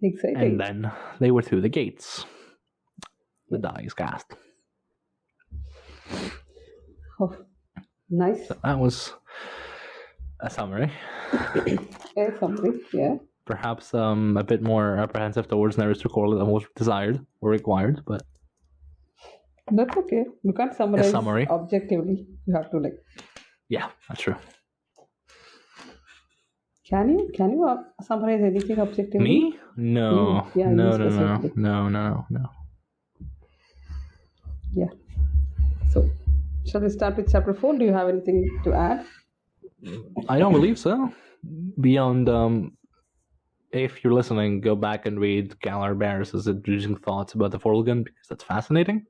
A: Exciting.
B: And then they were through the gates. The die is cast.
A: Oh, nice.
B: So that was a summary.
A: A summary, yeah.
B: Perhaps a bit more apprehensive towards Nerys Recorder than was desired or required, but
A: that's okay. You can't summarize objectively. You have to
B: Yeah, that's true.
A: Can you summarize anything objectively?
B: Me? No.
A: Yeah,
B: No.
A: Yeah. So, shall we start with chapter 4? Do you have anything to add?
B: I don't believe so. Beyond, if you're listening, go back and read Galar Barris' introducing thoughts about the Forlgun, because that's fascinating.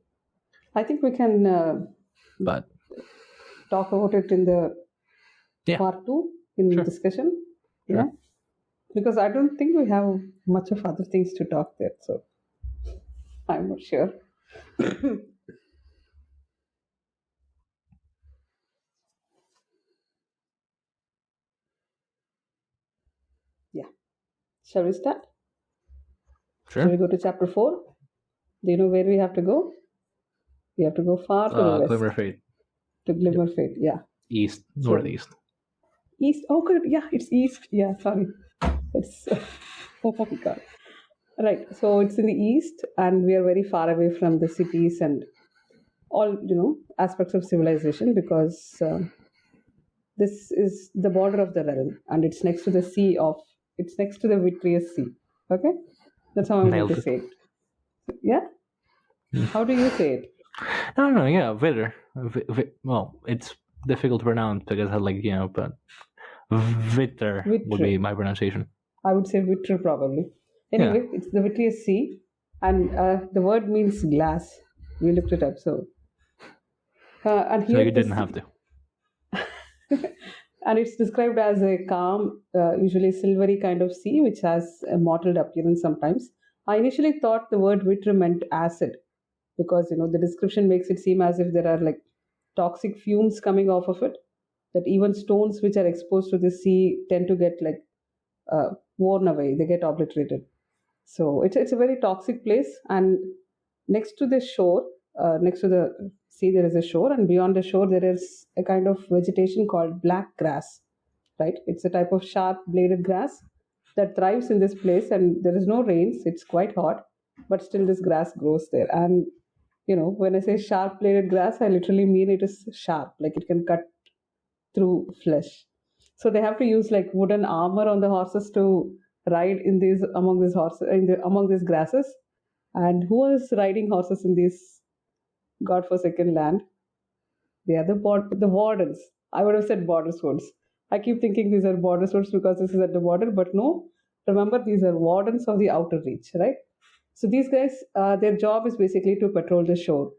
A: I think we can
B: but
A: talk about it in the part 2 in discussion. Yeah. Because I don't think we have much of other things to talk there, so I'm not sure. Yeah. Shall we start?
B: Sure.
A: Shall we go to chapter 4? Do you know where we have to go? We have to go far to the west.
B: Glimmer Fate.
A: To Glimmer Fate, yeah.
B: East, northeast.
A: East, oh good, yeah, it's east. Yeah, sorry. It's, oh my god. Right, so it's in the east and we are very far away from the cities and all, aspects of civilization because this is the border of the realm and it's next to the it's next to the Vitreous Sea. Okay? That's how I'm going to say it. Yeah? How do you say it?
B: I don't know, yeah, Vitter. Well, it's difficult to pronounce because but Vitter would be my pronunciation.
A: I would say Vitter probably. Anyway, It's the Vitreous Sea and the word means glass. We looked it up, so... and here
B: so you didn't have to.
A: And it's described as a calm, usually silvery kind of sea, which has a mottled appearance sometimes. I initially thought the word Vitter meant acid because, the description makes it seem as if there are toxic fumes coming off of it, that even stones which are exposed to the sea tend to get worn away, they get obliterated. So it's a very toxic place, and next to the shore, next to the sea, there is a shore, and beyond the shore, there is a kind of vegetation called black grass, right? It's a type of sharp-bladed grass that thrives in this place, and there is no rains. It's quite hot, but still this grass grows there. And, when I say sharp-bladed grass, I literally mean it is sharp, like it can cut through flesh. So they have to use wooden armor on the horses to ride among these grasses. And who is riding horses in this godforsaken land? They are the wardens. I would have said border swords. I keep thinking these are border swords because this is at the border, but no. Remember, these are wardens of the outer reach, right? So these guys, their job is basically to patrol the shore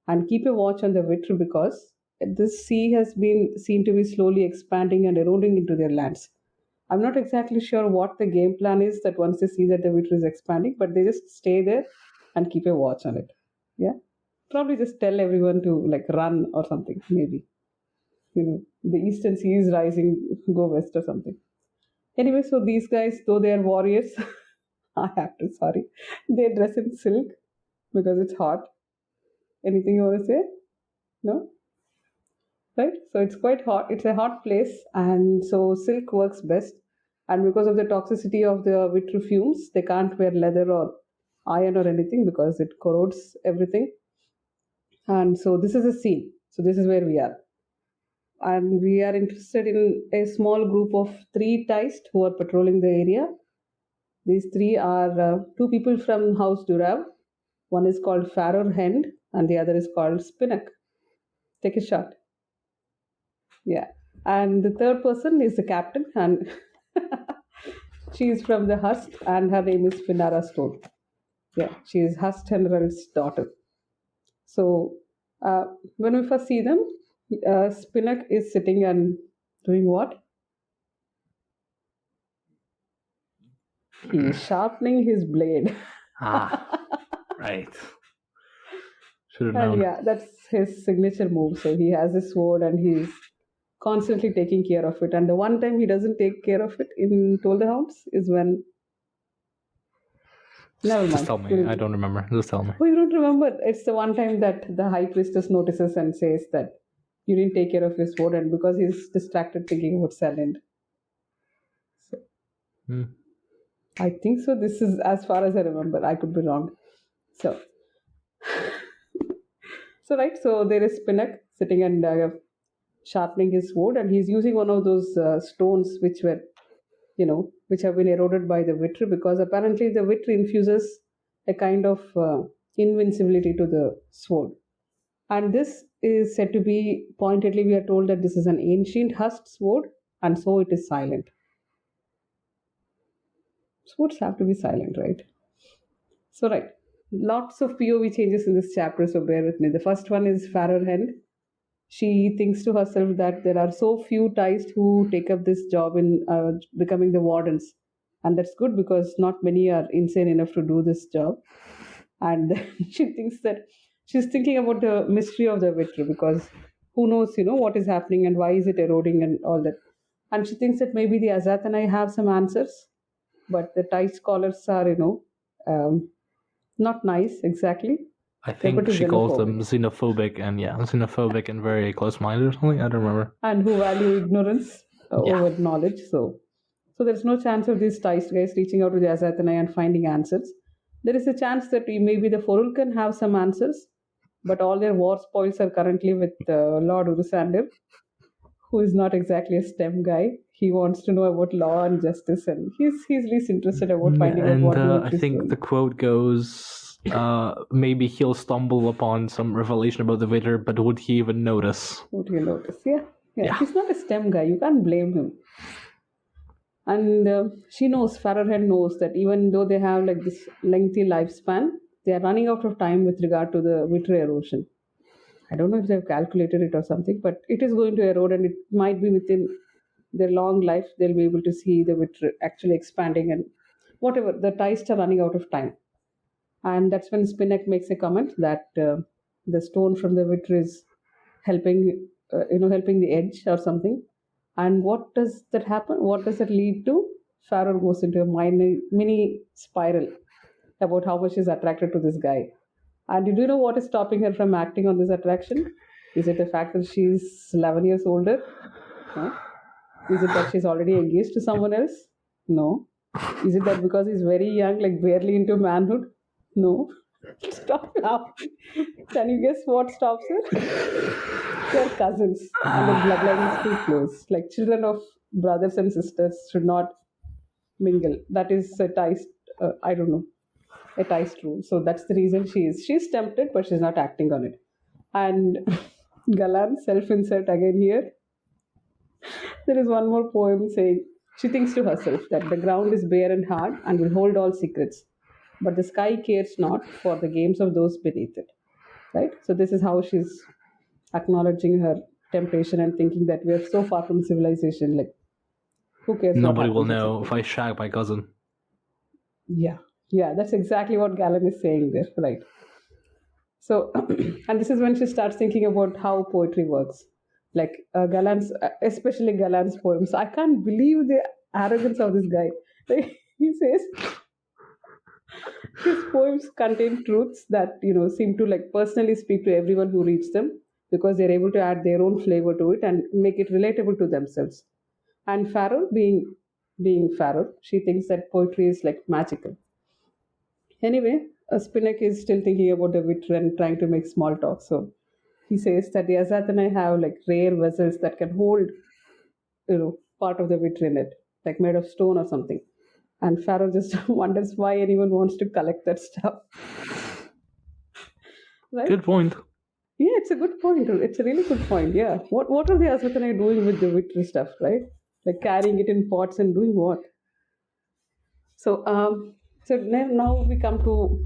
A: and keep a watch on the Vitru because this sea has been seen to be slowly expanding and eroding into their lands. I'm not exactly sure what the game plan is that once they see that the Vitru is expanding, but they just stay there and keep a watch on it. Yeah? Probably just tell everyone to run or something, maybe. The eastern sea is rising, go west or something. Anyway, so these guys, though they are warriors, they dress in silk because it's hot. Anything you want to say? No? Right? So it's quite hot. It's a hot place, and so silk works best. And because of the toxicity of the Vitru fumes, they can't wear leather or iron or anything because it corrodes everything. And so this is a scene. So this is where we are. And we are interested in a small group of 3 Taist who are patrolling the area. These 3 are 2 people from House Durav. One is called Faror Hend and the other is called Spinnock. Take a shot. Yeah. And the third person is the captain, and she is from the Hust and her name is Finara Stone. Yeah, she is Hust General's daughter. So when we first see them, Spinnock is sitting and doing what? He is sharpening his blade.
B: Right. Should have known.
A: And yeah, that's his signature move. So he has a sword and he's constantly taking care of it. And the one time he doesn't take care of it in Toll the Hounds is when... Never mind.
B: Just tell me. I don't remember. Just tell me.
A: Oh, you don't remember? It's the one time that the High Priestess notices and says that you didn't take care of your sword, and because he's distracted thinking about Salind. So, I think so. This is as far as I remember. I could be wrong. So there is Spinnock sitting and sharpening his sword, and he's using one of those stones which were, which have been eroded by the Vitru, because apparently the Vitru infuses a kind of invincibility to the sword. And this is said to be, pointedly we are told that this is an ancient Hust sword, and so it is silent. Swords have to be silent, right? So lots of POV changes in this chapter, so bear with me. The first one is Faror Hend. She thinks to herself that there are so few Taist who take up this job in becoming the wardens. And that's good because not many are insane enough to do this job. And she thinks that she's thinking about the mystery of the Vitru, because who knows, what is happening and why is it eroding and all that. And she thinks that maybe the Azathanai have some answers. but the Thai scholars are, not nice exactly.
B: I
A: They're
B: think
A: pretty
B: she calls
A: xenophobic.
B: them xenophobic and very close-minded or something. I don't remember.
A: And who value ignorance over knowledge. So there's no chance of these Thai guys reaching out to the Azathanai and finding answers. There is a chance that maybe the Forul can have some answers, but all their war spoils are currently with Lord Urusander, who is not exactly a STEM guy. He wants to know about law and justice, and he's least interested about finding out what
B: And
A: work
B: I
A: is
B: think
A: doing.
B: the quote goes, maybe he'll stumble upon some revelation about the Wither, but would he even notice?
A: Would you notice? Yeah. He's not a STEM guy. You can't blame him. And she knows, Farrarhead knows that even though they have like this lengthy lifespan, they are running out of time with regard to the Wither erosion. I don't know if they've calculated it or something, but it is going to erode, and it might be within their long life they'll be able to see the Wither actually expanding, and whatever, the Thais are running out of time. And that's when Spinach makes a comment that the stone from the Wither is helping, helping the edge or something. And what does that happen? What does that lead to? Farrell goes into a mini spiral about how much she's attracted to this guy. And do you know what is stopping her from acting on this attraction? Is it the fact that she's 11 years older? No. Is it that she's already engaged to someone else? No. Is it that because he's very young, like barely into manhood? No. Stop laughing. Can you guess what stops her? They're cousins and the bloodline is too close. Like children of brothers and sisters should not mingle. That is a Thai, I don't know, a Thai rule. So that's the reason she's tempted, but she's not acting on it. And Galan self-insert again here. There is one more poem saying she thinks to herself that the ground is bare and hard and will hold all secrets, but the sky cares not for the games of those beneath it. Right? So this is how she's acknowledging her temptation and thinking that we are so far from civilization. Like, who cares?
B: Nobody will know if I shag my cousin.
A: Yeah, that's exactly what Galen is saying there, right? So, and this is when she starts thinking about how poetry works. Like Galan's, especially Galan's poems. I can't believe the arrogance of this guy. Like, he says his poems contain truths that seem to like personally speak to everyone who reads them, because they're able to add their own flavor to it and make it relatable to themselves. And Farrell, being Farrell, she thinks that poetry is like magical. Anyway, Spinach is still thinking about the Wither and trying to make small talk. So he says that the Azathanai have like rare vessels that can hold, part of the Wither in it, like made of stone or something. And Farrell just wonders why anyone wants to collect that stuff. Right?
B: Good point.
A: Yeah, it's a good point. It's a really good point. Yeah. What are the Azathanai doing with the Wither stuff, right? Like carrying it in pots and doing what? So now we come to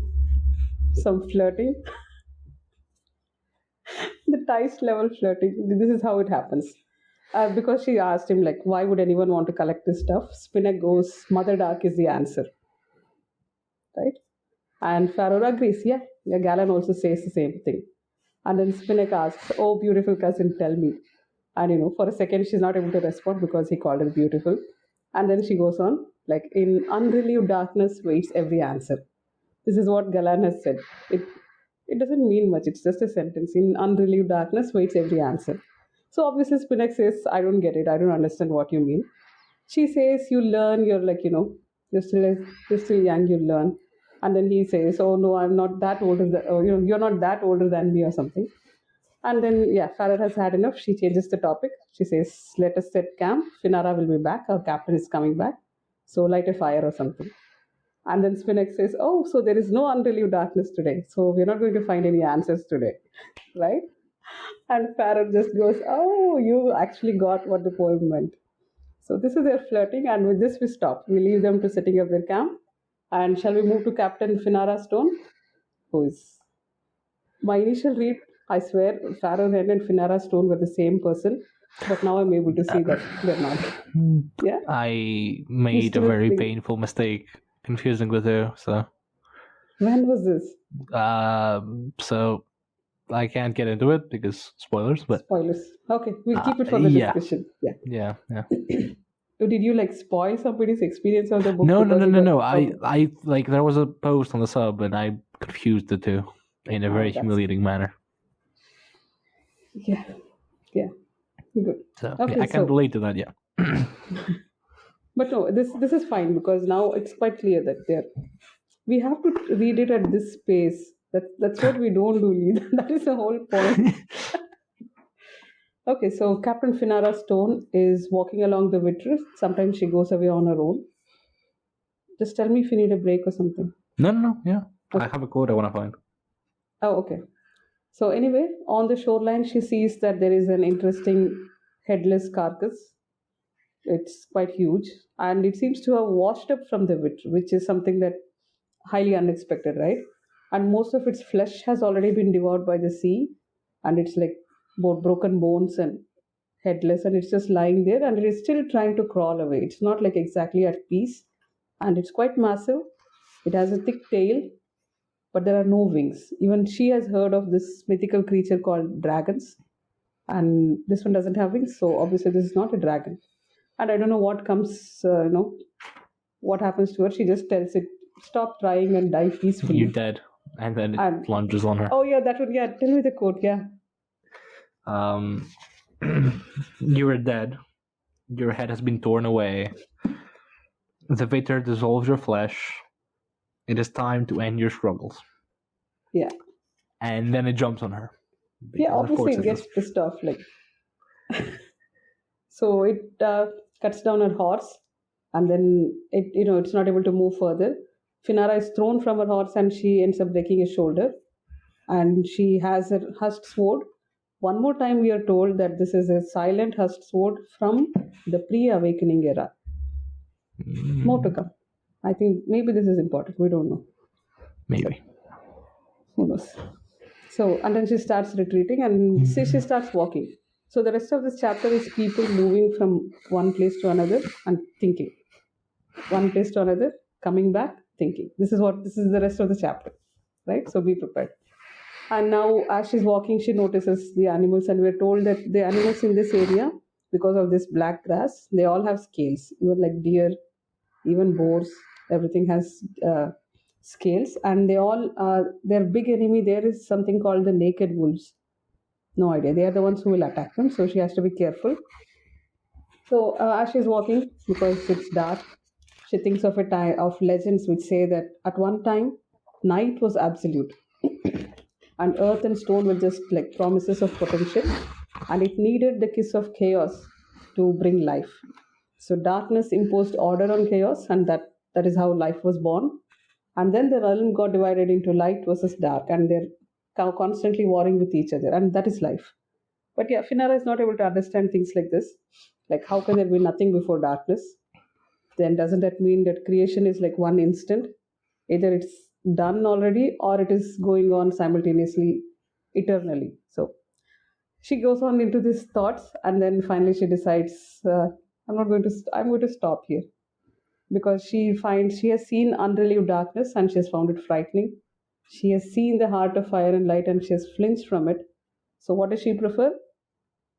A: some flirting. The Thais level flirting. This is how it happens. Because she asked him, like, why would anyone want to collect this stuff? Spinach goes, Mother Dark is the answer. Right? And Pharaoh agrees, yeah, Galen also says the same thing. And then Spinach asks, oh, beautiful cousin, tell me. And, for a second, she's not able to respond because he called her beautiful. And then she goes on, like, in unrelieved darkness waits every answer. This is what Galan has said. It doesn't mean much. It's just a sentence. In unrelieved darkness waits every answer. So obviously Spinach says, I don't get it. I don't understand what you mean. She says, you learn. You're like, you're still young. You learn. And then he says, oh no, I'm not that older. You're not that older than me or something. And then, Farah has had enough. She changes the topic. She says, let us set camp. Finara will be back. Our captain is coming back. So light a fire or something. And then Spinach says, oh, so there is no unrelieved darkness today. So we're not going to find any answers today. Right? And Farah just goes, oh, you actually got what the poem meant. So this is their flirting. And with this, we stop. We leave them to setting up their camp. And shall we move to Captain Finara Stone? Who is... My initial read, I swear, Pharaoh Hen and Finara Stone were the same person, but now I'm able to see that they're not. Yeah?
B: I made a very painful mistake confusing with her, so...
A: When was this?
B: So I can't get into it because spoilers, but...
A: Spoilers. Okay, we'll keep it for the discussion.
B: Yeah.
A: Did you like spoil somebody's experience of the book?
B: No.
A: because you got-
B: I like there was a post on the sub and I confused the two in a very
A: that's-
B: humiliating manner.
A: Yeah. Good.
B: So
A: Okay,
B: yeah, I can relate to that. Yeah.
A: But no, this is fine because now it's quite clear that we have to read it at this pace. That's what we don't do, Lee. That is the whole point. Okay, so Captain Finara Stone is walking along the Vitter. Sometimes she goes away on her own. Just tell me if you need a break or something.
B: No. Yeah. I have a quote I want to find.
A: Oh, okay. So anyway, on the shoreline, she sees that there is an interesting headless carcass. It's quite huge, and it seems to have washed up from the Vitter, which is something that highly unexpected, right? And most of its flesh has already been devoured by the sea, and it's like both broken bones and headless, and it's just lying there, and it is still trying to crawl away. It's not like exactly at peace, and it's quite massive. It has a thick tail, but there are no wings. Even she has heard of this mythical creature called dragons, and this one doesn't have wings, so obviously this is not a dragon. And I don't know what comes, what happens to her. She just tells it, stop trying and die peacefully.
B: You're dead, and then it lunges on her.
A: Oh yeah, that one. Yeah, tell me the quote. Yeah.
B: You are dead. Your head has been torn away. The Vitter dissolves your flesh. It is time to end your struggles.
A: Yeah.
B: And then it jumps on her.
A: Yeah, obviously it gets pissed off. Like, so it cuts down her horse, and then it's not able to move further. Finara is thrown from her horse, and she ends up breaking a shoulder. And she has a husked sword. One more time, we are told that this is a silent husked sword from the pre-awakening era. More to come. I think maybe this is important. We don't know.
B: Maybe.
A: Who knows? So, and then she starts retreating, and she starts walking. So the rest of this chapter is people moving from one place to another and thinking. One place to another, coming back, thinking. This is the rest of the chapter, right? So be prepared. And now, as she's walking, she notices the animals, and we're told that the animals in this area, because of this black grass, they all have scales. Even like deer, even boars, everything has scales, and they all their big enemy there is something called the naked wolves. No idea. They are the ones who will attack them, so she has to be careful. So as she's walking, because it's dark, she thinks of of legends which say that at one time night was absolute, and earth and stone were just like promises of potential, and it needed the kiss of chaos to bring life. So darkness imposed order on chaos, and that is how life was born. And then the realm got divided into light versus dark, and they're constantly warring with each other, and that is life. But yeah, Finara is not able to understand things like this. Like, how can there be nothing before darkness? Then doesn't that mean that creation is like one instant? Either it's done already or it is going on simultaneously, eternally. So she goes on into these thoughts, and then finally she decides, I'm going to stop here, because she has seen unrelieved darkness and she has found it frightening. She has seen the heart of fire and light and she has flinched from it. So what does she prefer?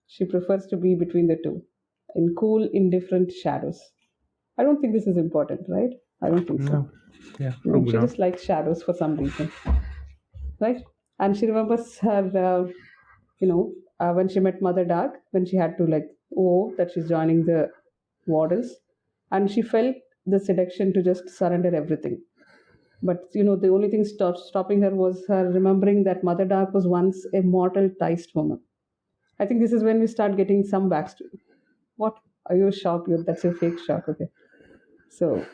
A: She prefers to be between the two, in cool, indifferent shadows. I don't think this is important, right? I don't think so.
B: No. Yeah,
A: She just likes shadows for some reason, right? And she remembers her, when she met Mother Dark, when she had to that she's joining the Wardens, and she felt the seduction to just surrender everything. But the only thing stopping her was her remembering that Mother Dark was once a mortal Taist woman. I think this is when we start getting some backstory. What? Are you shocked? That's a fake shock. Okay. So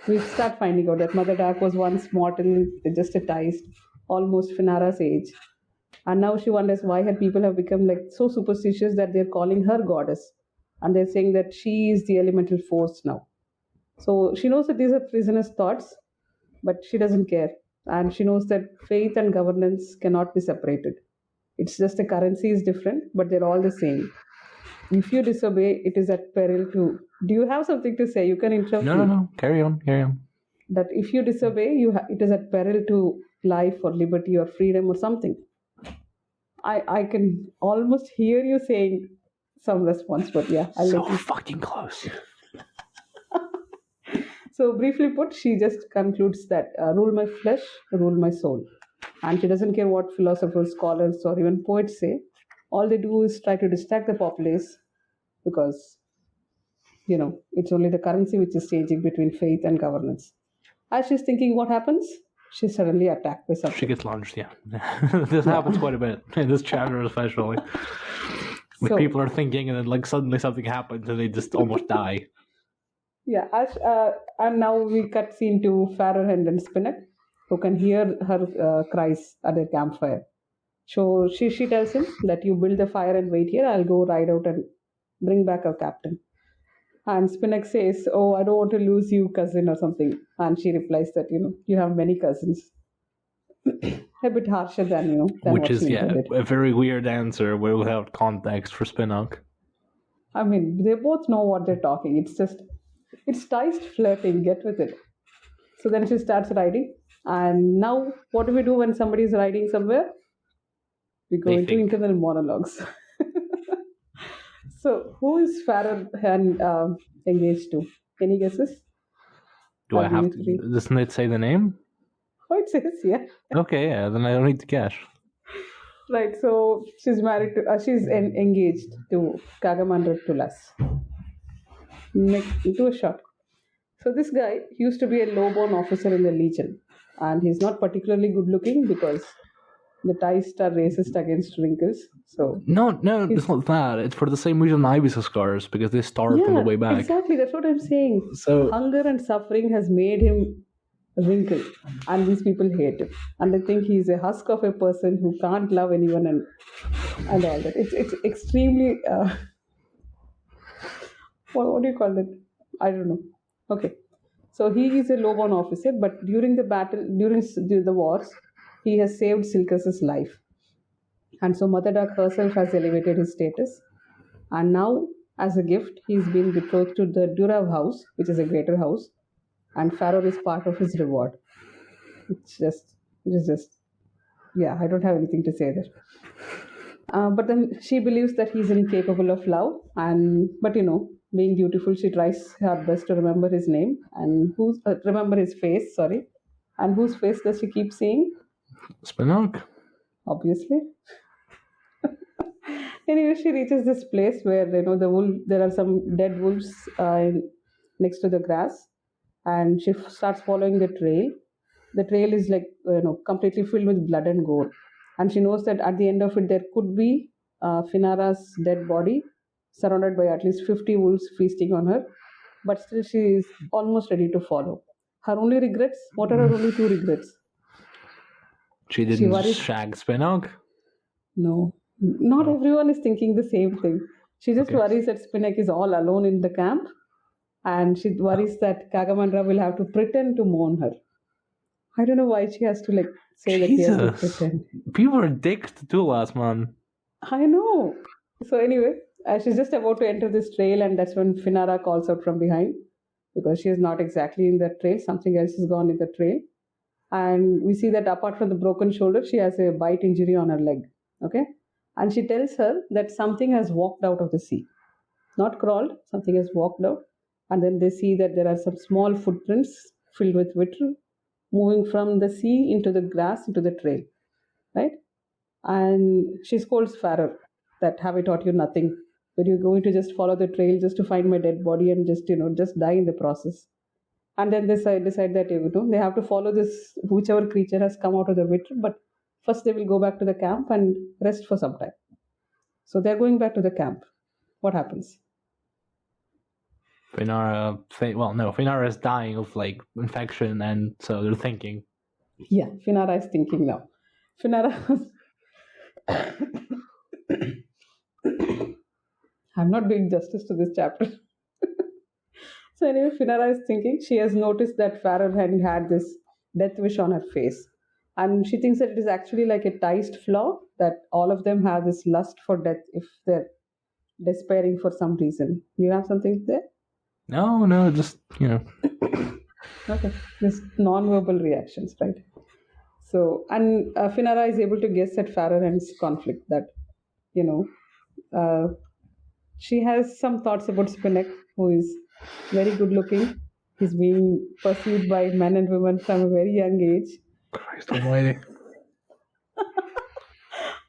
A: we start finding out that Mother Dark was once mortal, just a Taist, almost Finara's age. And now she wonders why her people have become so superstitious that they're calling her goddess. And they're saying that she is the elemental force now. So she knows that these are prisoners' thoughts, but she doesn't care. And she knows that faith and governance cannot be separated. It's just the currency is different, but they're all the same. If you disobey, it is at peril to... Do you have something to say? You can interrupt me.
B: No. Carry on.
A: That if you disobey, it is at peril to life or liberty or freedom or something. I can almost hear you saying some response, but yeah.
B: So fucking close.
A: So, briefly put, she just concludes that rule my flesh, rule my soul. And she doesn't care what philosophers, scholars, or even poets say. All they do is try to distract the populace because, it's only the currency which is changing between faith and governance. As she's thinking what happens, she's suddenly attacked by
B: She
A: something.
B: gets launched, yeah. This happens quite a bit in this chapter, especially. Like
A: So-
B: people are thinking, and then like suddenly something happens, and they just almost die.
A: Yeah, and now we cut scene to Farrerhand and Spinnet, who can hear her cries at their campfire. So she tells him that you build the fire and wait here. I'll go ride out and bring back our captain. And Spinnet says, "Oh, I don't want to lose you, cousin, or something." And she replies that you have many cousins. A bit harsher than than
B: Which
A: what
B: is,
A: she
B: yeah,
A: intended.
B: a very weird answer without context for Spinnock.
A: I mean, they both know what they're talking. It's iced flirting. Get with it. So then she starts riding. And now, what do we do when somebody is riding somewhere? We go
B: They
A: into
B: think.
A: internal monologues. So, who is Farrer and engaged to? Any guesses?
B: Do I
A: I'll
B: have
A: give you
B: to? Doesn't it say the name?
A: Oh, it says, yeah.
B: Okay, yeah, then I don't need to guess.
A: Right, so she's married to, engaged to Kagamandra Tulas. Into a shot. So this guy used to be a low-born officer in the Legion, and he's not particularly good-looking because the Thais are racist against wrinkles. So
B: No, it's not that. It's for the same reason Ibis has scars, because they starved on the way back.
A: exactly. That's what I'm saying.
B: So-
A: hunger and suffering has made him wrinkle, and these people hate him, and they think he's a husk of a person who can't love anyone and all that. It's extremely what do you call that? I don't know. Okay, so he is a low-born officer, but during the wars, he has saved Silkus's life, and so Mother Duck herself has elevated his status, and now as a gift, he's been betrothed to the Durav house, which is a greater house, and Pharaoh is part of his reward. It is just, yeah, I don't have anything to say there. But then she believes that he's incapable of love, but being dutiful, she tries her best to remember his name and remember his face. Sorry, and whose face does she keep seeing?
B: Spinnock?
A: Obviously. Anyway, she reaches this place where there are some dead wolves next to the grass, and she starts following the trail. The trail is like completely filled with blood and gore, and she knows that at the end of it there could be Finara's dead body, surrounded by at least 50 wolves feasting on her. But still, she is almost ready to follow. Her only regrets. What are her only two regrets?
B: She didn't
A: worries-
B: shag Spinnock?
A: No, not everyone is thinking the same thing. She just
B: Okay.
A: worries that Spinnock is all alone in the camp, and she worries that Kagamandra will have to pretend to mourn her. I don't know why she has to say that he has to
B: Jesus.
A: pretend.
B: People are dicks to Tulas, man.
A: I know. So anyway, she's just about to enter this trail, and that's when Finara calls out from behind because she is not exactly in the trail. Something else has gone in the trail, and we see that apart from the broken shoulder, she has a bite injury on her leg. Okay, and she tells her that something has walked out of the sea, not crawled. Something has walked out, and then they see that there are some small footprints filled with vitriol moving from the sea into the grass into the trail, right? And she scolds Farrer that have I taught you nothing? But you're going to just follow the trail just to find my dead body and just die in the process. And then they decide that they have to follow this whichever creature has come out of the vitriol, but first they will go back to the camp and rest for some time. So they're going back to the camp. What happens?
B: Finara is dying of infection, and so they're thinking.
A: Yeah, Finara is thinking now. Finara. I'm not doing justice to this chapter. So anyway, Finara is thinking. She has noticed that Farrer had this death wish on her face, and she thinks that it is actually like a Taist flaw, that all of them have this lust for death if they're despairing for some reason. You have something there?
B: No, just
A: Okay, just non-verbal reactions, right? So, and Finara is able to guess at Farrerhand's conflict that, she has some thoughts about Spinnock, who is very good looking, He's being pursued by men and women from a very young age.
B: Christ almighty.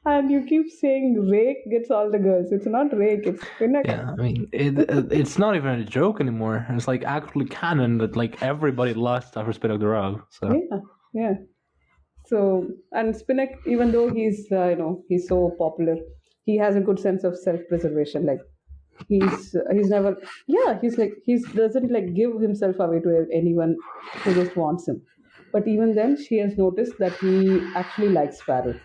A: And you keep saying Rake gets all the girls. It's not Rake, it's Pinnock.
B: Yeah, I mean, it's not even a joke anymore. It's like actually canon that like everybody lost after Spinnock the Rogue. So
A: Yeah. So, and Spinnock, even though he's he's so popular, he has a good sense of self-preservation. Like he's never he doesn't like give himself away to anyone who just wants him. But even then, she has noticed that he actually likes Farrell.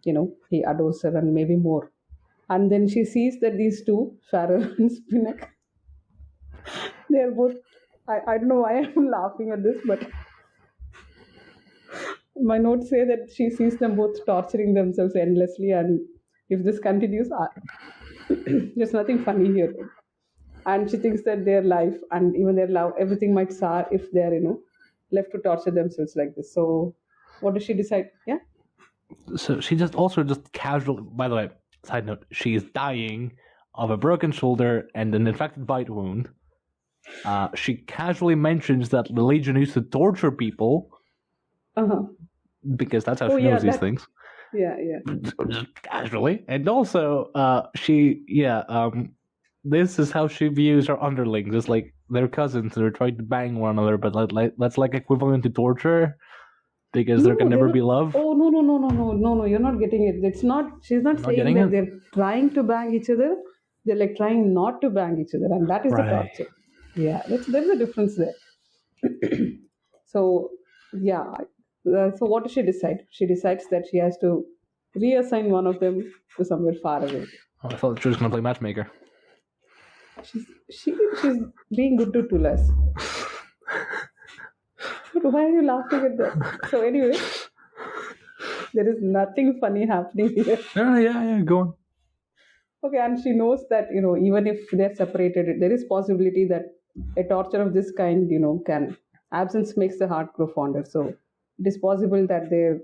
A: He adores her and maybe more. And then she sees that these two, Farrell and Spinnock, they're both. I don't know why I'm laughing at this, but my notes say that she sees them both torturing themselves endlessly, and if this continues, there's nothing funny here. And she thinks that their life and even their love, everything might sour if they're left to torture themselves like this. So, what does she decide? Yeah.
B: So she just casually. By the way, side note: she is dying of a broken shoulder and an infected bite wound. She casually mentions that the Legion used to torture people. Because that's how she knows these things.
A: Yeah.
B: Just casually. And also, this is how she views her underlings. It's like they're cousins and they're trying to bang one another, but that's like equivalent to torture because there can never be love.
A: Oh, no, you're not getting it. It's not, she's not saying that they're trying to bang each other. They're like trying not to bang each other, and that is the torture. Yeah, there's a difference there. So, yeah. So what does she decide? She decides that she has to reassign one of them to somewhere far away.
B: Oh, I thought she was going to play matchmaker.
A: She's being good to Tulas. But why are you laughing at that? So anyway, there is nothing funny happening here.
B: Yeah, go on.
A: Okay, and she knows that, even if they're separated, there is possibility that a torture of this kind, can, absence makes the heart grow fonder. So it is possible that their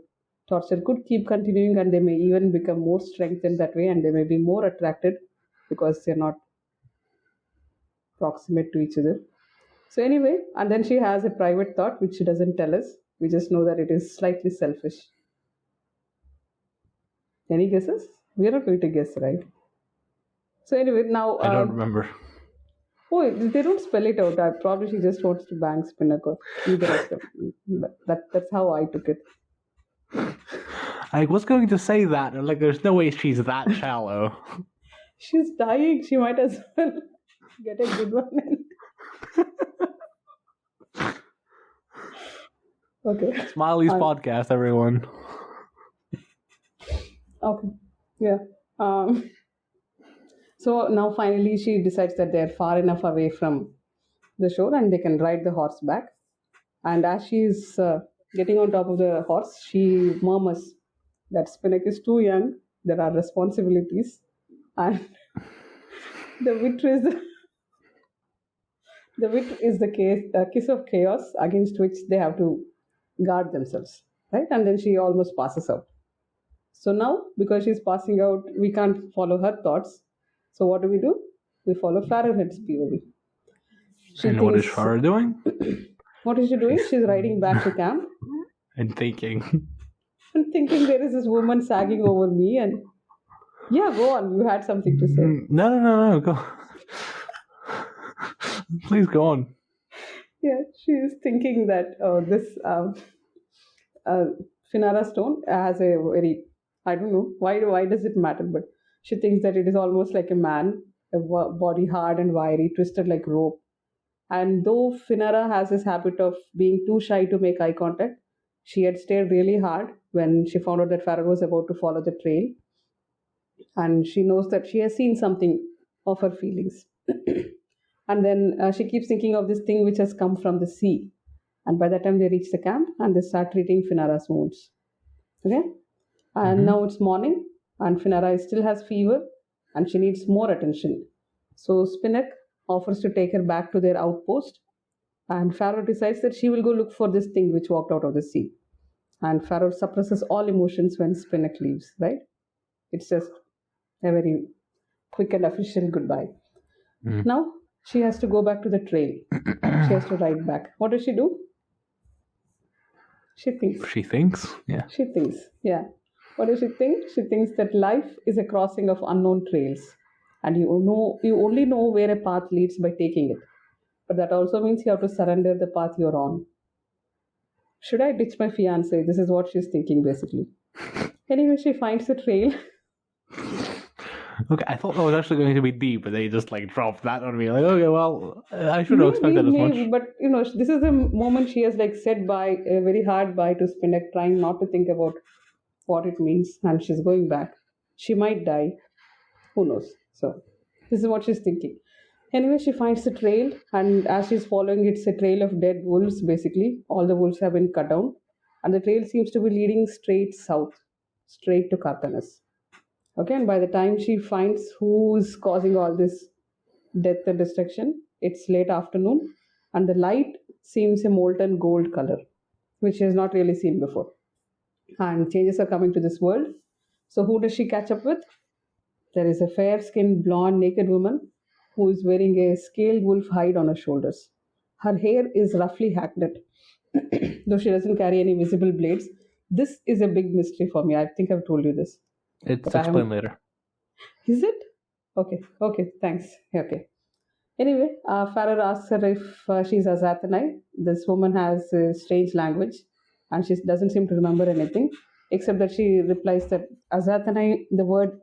A: torture could keep continuing and they may even become more strengthened that way, and they may be more attracted because they're not proximate to each other. So anyway, and then she has a private thought which she doesn't tell us. We just know that it is slightly selfish. Any guesses? We're not going to guess, right? So anyway, now...
B: I don't remember.
A: Oh, they don't spell it out. Probably she just wants to bang Spinnock or either of them. That's how I took it.
B: I was going to say that. Like, there's no way she's that shallow.
A: She's dying. She might as well get a good one in. Okay.
B: Smiley's podcast, everyone.
A: Okay. Yeah. So now finally she decides that they're far enough away from the shore and they can ride the horse back. And as she's getting on top of the horse, she murmurs that Spinnock is too young, there are responsibilities, and the wit is the kiss of chaos against which they have to guard themselves, right? And then she almost passes out. So now, because she's passing out, we can't follow her thoughts. So what do? We follow Farrowhead's POV.
B: And what is Farrow doing?
A: What is she doing? She's riding back to camp.
B: And thinking.
A: There is this woman sagging over me, and yeah, go on. You had something to say.
B: No, go. Please go on.
A: Yeah, she is thinking that this Finara stone has a very, I don't know why does it matter, but she thinks that it is almost like a man, a body hard and wiry, twisted like rope. And though Finara has this habit of being too shy to make eye contact, she had stared really hard when she found out that Farrell was about to follow the trail. And she knows that she has seen something of her feelings. And then she keeps thinking of this thing which has come from the sea. And by the time they reach the camp, and they start treating Finara's wounds. Okay? And now it's morning, and Finara still has fever, and she needs more attention. So Spinnock offers to take her back to their outpost, and Farrow decides that she will go look for this thing which walked out of the sea. And Farrow suppresses all emotions when Spinnock leaves, right? It's just a very quick and official goodbye. Now, She has to go back to the trail. She has to ride back. What does she do? She thinks.
B: She thinks? Yeah.
A: She thinks. Yeah. What does she think? She thinks that life is a crossing of unknown trails, and you only know where a path leads by taking it. But that also means you have to surrender the path you're on. Should I ditch my fiance? This is what she's thinking basically. Anyway, she finds the trail.
B: Okay, I thought that was actually going to be deep, but they just like dropped that on me. Like, okay, well, I should have expected as much.
A: But this is the moment she has like said bye, a very hard bye to Spinach, trying not to think about what it means, and she's going back. She might die. Who knows? So this is what she's thinking. Anyway, she finds the trail, and as she's following, it's a trail of dead wolves. Basically, all the wolves have been cut down, and the trail seems to be leading straight south, straight to Carcanas. Okay, and by the time she finds who's causing all this death and destruction, it's late afternoon, and the light seems a molten gold color, which she has not really seen before. And changes are coming to this world. So who does she catch up with? There is a fair-skinned, blonde, naked woman who is wearing a scaled wolf hide on her shoulders. Her hair is roughly hackneyed, though she doesn't carry any visible blades. This is a big mystery for me. I think I've told you this.
B: It's explained later.
A: Is it? Okay, thanks. Okay. Anyway, Farrer asks her if she's Azathanai. This woman has a strange language, and she doesn't seem to remember anything, except that she replies that Azathanai, the word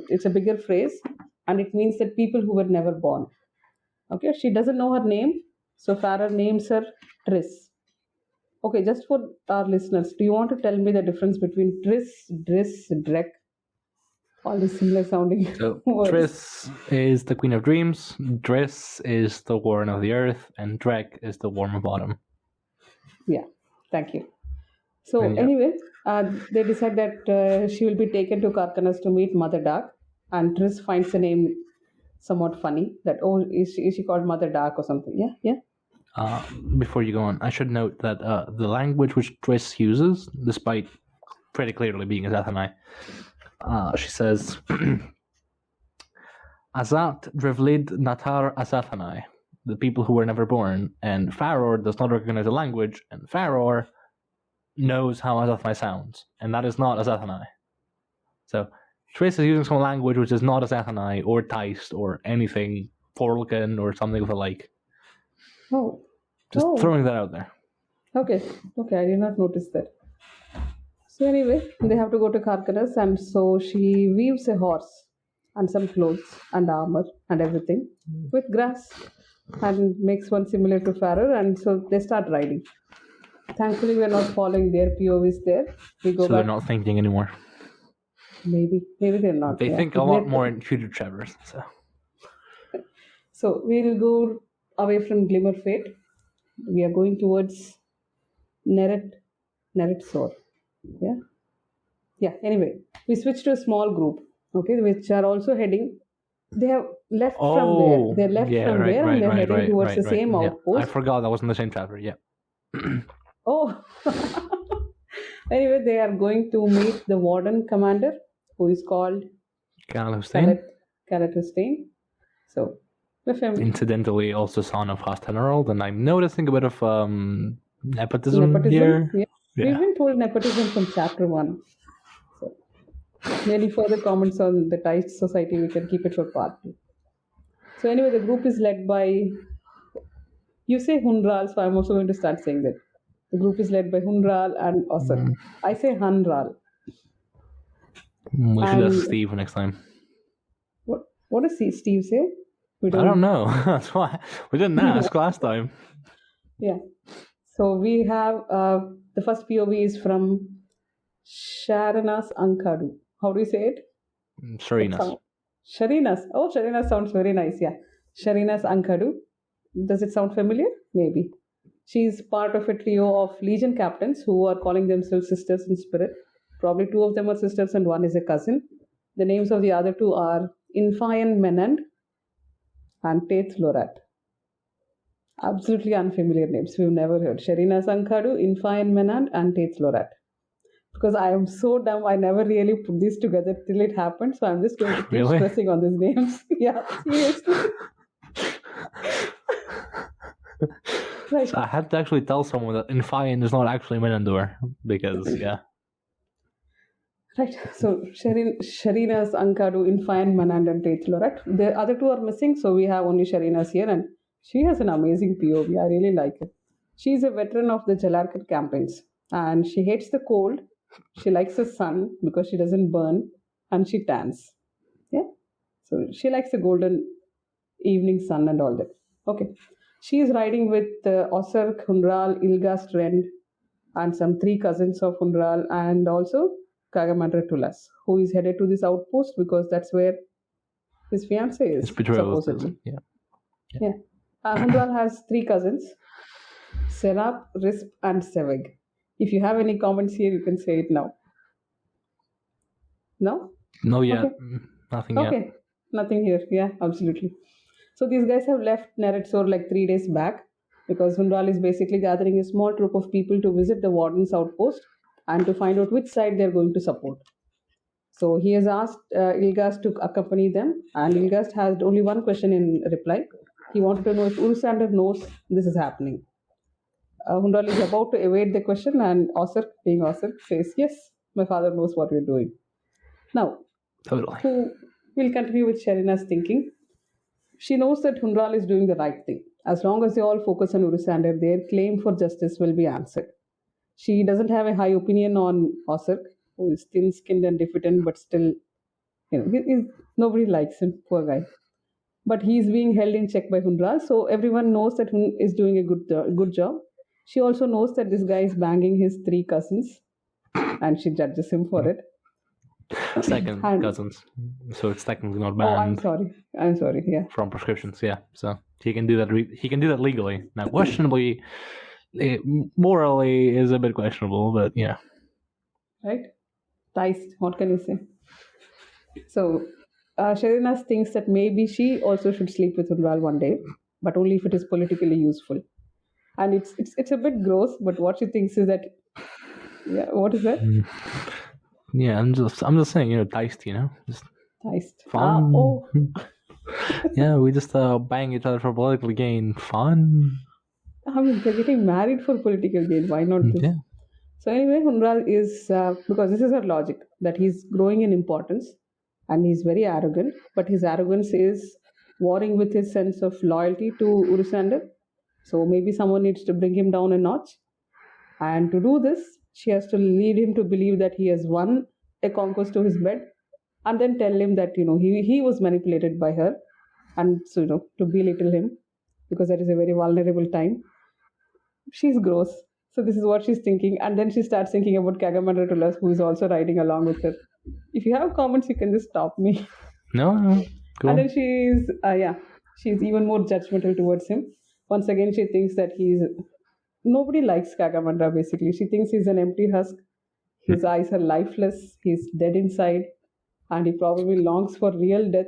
A: it's a bigger phrase, and it means that people who were never born. Okay, she doesn't know her name, so Farrer names her Tris. Okay, just for our listeners, do you want to tell me the difference between Tris, Driss, Drek? All these similar sounding
B: So,
A: words.
B: Tris is the queen of dreams, Driss is the warren of the earth, and Drek is the worm of autumn.
A: Yeah, thank you. So
B: And yeah.
A: anyway, they decide that she will be taken to Carcanas to meet Mother Dark, and Tris finds the name somewhat funny. That is she called Mother Dark or something? Yeah.
B: Before you go on, I should note that the language which Tris uses, despite pretty clearly being Azathanai, she says, Azat drevlid natar Azathanai, the people who were never born, and Faror does not recognize the language, and Faror knows how Azathanai sounds, and that is not Azathanai. So Tris is using some language which is not Azathanai or Teist or anything Forlken or something of the like.
A: Oh.
B: Just throwing that out there.
A: Okay, I did not notice that. So anyway, they have to go to Carcanas, and so she weaves a horse and some clothes and armor and everything with grass, and makes one similar to Farrer, and so they start riding. Thankfully, we are not following their POVs there. We go
B: so
A: back.
B: They're not thinking anymore.
A: Maybe they're not.
B: They think a lot more in future Trevors.
A: So we'll go away from Glimmer Fate. We are going towards Neretsor. Yeah. Anyway, we switch to a small group, okay, which are also heading. They have left from there. They're left from there, and they're heading towards the same outpost.
B: I forgot that was in the same chapter. Yeah.
A: Oh. Anyway, they are going to meet the warden commander, who is called
B: Khaled
A: Hussein. So, with him.
B: Incidentally, also son of Hassan Earl, and I'm noticing a bit of nepotism here.
A: Yeah. We've been told nepotism from chapter 1. So, any further comments on the Teist society, we can keep it for part 2. So, anyway, the group is led by. You say Hunral, so I'm also going to start saying that. The group is led by Hunral and Osir. I say Hunral.
B: We should ask Steve next time.
A: What does Steve say?
B: I don't know. That's why we didn't ask last time.
A: Yeah. So we have the first POV is from Sharinas Ankadu. How do you say it?
B: Sharinas.
A: Sharinas. Oh, Sharinas sounds very nice. Yeah. Sharinas Ankadu. Does it sound familiar? Maybe. She's part of a trio of Legion captains who are calling themselves sisters in spirit. Probably 2 of them are sisters and 1 is a cousin. The names of the other 2 are Infian Menand and Taith Lorat. Absolutely unfamiliar names. We've never heard. Sharina Sankadu, Infian Menand, and Taith Lorat. Because I am so dumb, I never really put these together till it happened. So I'm just going to keep stressing on these names. Yeah, seriously. Right.
B: So I had to actually tell someone that Infian is not actually Menandor because
A: Right. So Sharina's Ankadu, Infian, Manand, and Tetlo, right? The other two are missing, so we have only Sharina's here, and she has an amazing POV. I really like it. She's a veteran of the Jalarkat campaigns, and she hates the cold. She likes the sun because she doesn't burn, and she tans. Yeah. So she likes the golden evening sun and all that. Okay. She is riding with Osirk, Hunral, Ilgast, Rend, and some three cousins of Hunral, and also Kagamandra Tulas, who is headed to this outpost because that's where his fiance is,
B: it's betrothed.
A: supposedly.
B: Yeah.
A: Hunral has three cousins, Serap, Risp, and Seveg. If you have any comments here, you can say it now. No?
B: No, yet.
A: Okay.
B: Nothing yet.
A: Okay, nothing here. Yeah, absolutely. So these guys have left Neretsor like 3 days back because Hunral is basically gathering a small troop of people to visit the warden's outpost and to find out which side they're going to support. So he has asked Ilgast to accompany them, and Ilgast has only one question in reply. He wanted to know if Urusander knows this is happening. Hunral is about to evade the question, and Osir, being Osir, says, "Yes, my father knows what we're doing." Now,
B: Totally.
A: we'll continue with Sharina's thinking. She knows that Hunral is doing the right thing. As long as they all focus on Urusander, their claim for justice will be answered. She doesn't have a high opinion on Osir, who is thin-skinned and diffident, but still, nobody likes him, poor guy. But he's being held in check by Hunral, so everyone knows that Hun is doing a good job. She also knows that this guy is banging his three cousins, and she judges him for it.
B: Second cousins, so it's technically not
A: Oh,
B: banned.
A: I'm sorry. Yeah.
B: From prescriptions, yeah. So he can do that. He can do that legally. Now, questionably, morally is a bit questionable, but yeah.
A: Right? Ticed. What can you say? So Sharina thinks that maybe she also should sleep with Hunral one day, but only if it is politically useful. And it's a bit gross, but what she thinks is that, yeah, what is that?
B: Yeah, I'm just saying, diced, just
A: Ticed.
B: fun.
A: Oh.
B: Yeah, we just bang each other for political gain. Fun.
A: I mean, they're getting married for political gain. Why not this?
B: Yeah.
A: So anyway, Hunral is, because this is her logic, that he's growing in importance and he's very arrogant, but his arrogance is warring with his sense of loyalty to Urusander. So maybe someone needs to bring him down a notch. And to do this, she has to lead him to believe that he has won a conquest to his bed, and then tell him that he was manipulated by her, and so to belittle him because that is a very vulnerable time. She's gross. So this is what she's thinking, and then she starts thinking about Kagamandra Tulas, who is also riding along with her. If you have comments, you can just stop me.
B: No. Go
A: And
B: on.
A: then she's even more judgmental towards him. Once again, she thinks that nobody likes Kagamandra, basically. She thinks he's an empty husk. His eyes are lifeless. He's dead inside. And he probably longs for real death.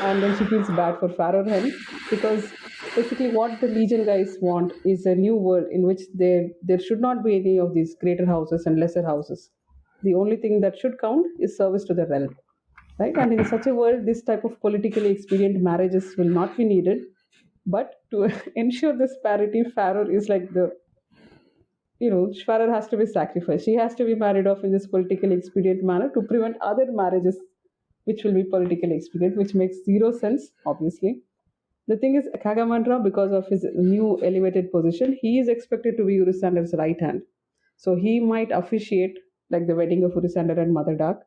A: And then she feels bad for Pharaoh Hen, because basically what the Legion guys want is a new world in which there should not be any of these greater houses and lesser houses. The only thing that should count is service to the realm. Right? And in such a world, this type of politically expedient marriages will not be needed. But to ensure this parity, Pharaoh is like Pharaoh has to be sacrificed. She has to be married off in this politically expedient manner to prevent other marriages which will be politically expedient, which makes zero sense, obviously. The thing is, Kagamandra, because of his new elevated position, he is expected to be Urusander's right hand. So he might officiate like the wedding of Urusander and Mother Dark.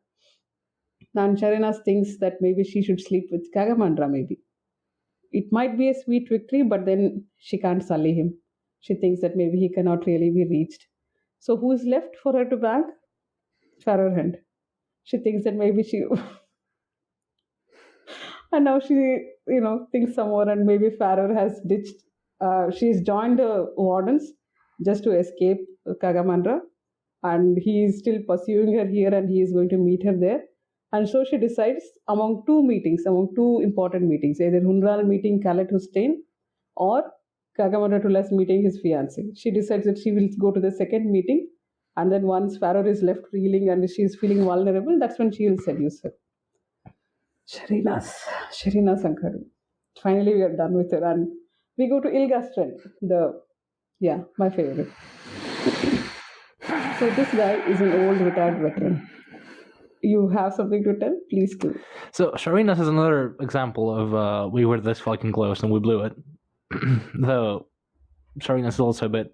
A: And Sharina thinks that maybe she should sleep with Kagamandra, maybe. It might be a sweet victory, but then she can't sully him. She thinks that maybe he cannot really be reached. So who is left for her to bag? Pharaoh Hand. She thinks that maybe she... and now she, thinks some more, and maybe Pharaoh has ditched... she's joined the wardens just to escape Kagamandra. And he is still pursuing her here, and he is going to meet her there. And so she decides among two important meetings, either Hunral meeting Khaled Hussein or Kagamandra Tulas meeting his fiancé. She decides that she will go to the second meeting, and then once Pharaoh is left reeling and she is feeling vulnerable, that's when she will seduce her. Sharina Sankadu. Finally, we are done with her, and We go to Ilga's friend, my favorite. So this guy is an old retired veteran. You have something to tell? Please do.
B: So Sharinas is another example of we were this fucking close and we blew it. Though Sharinas is also a bit,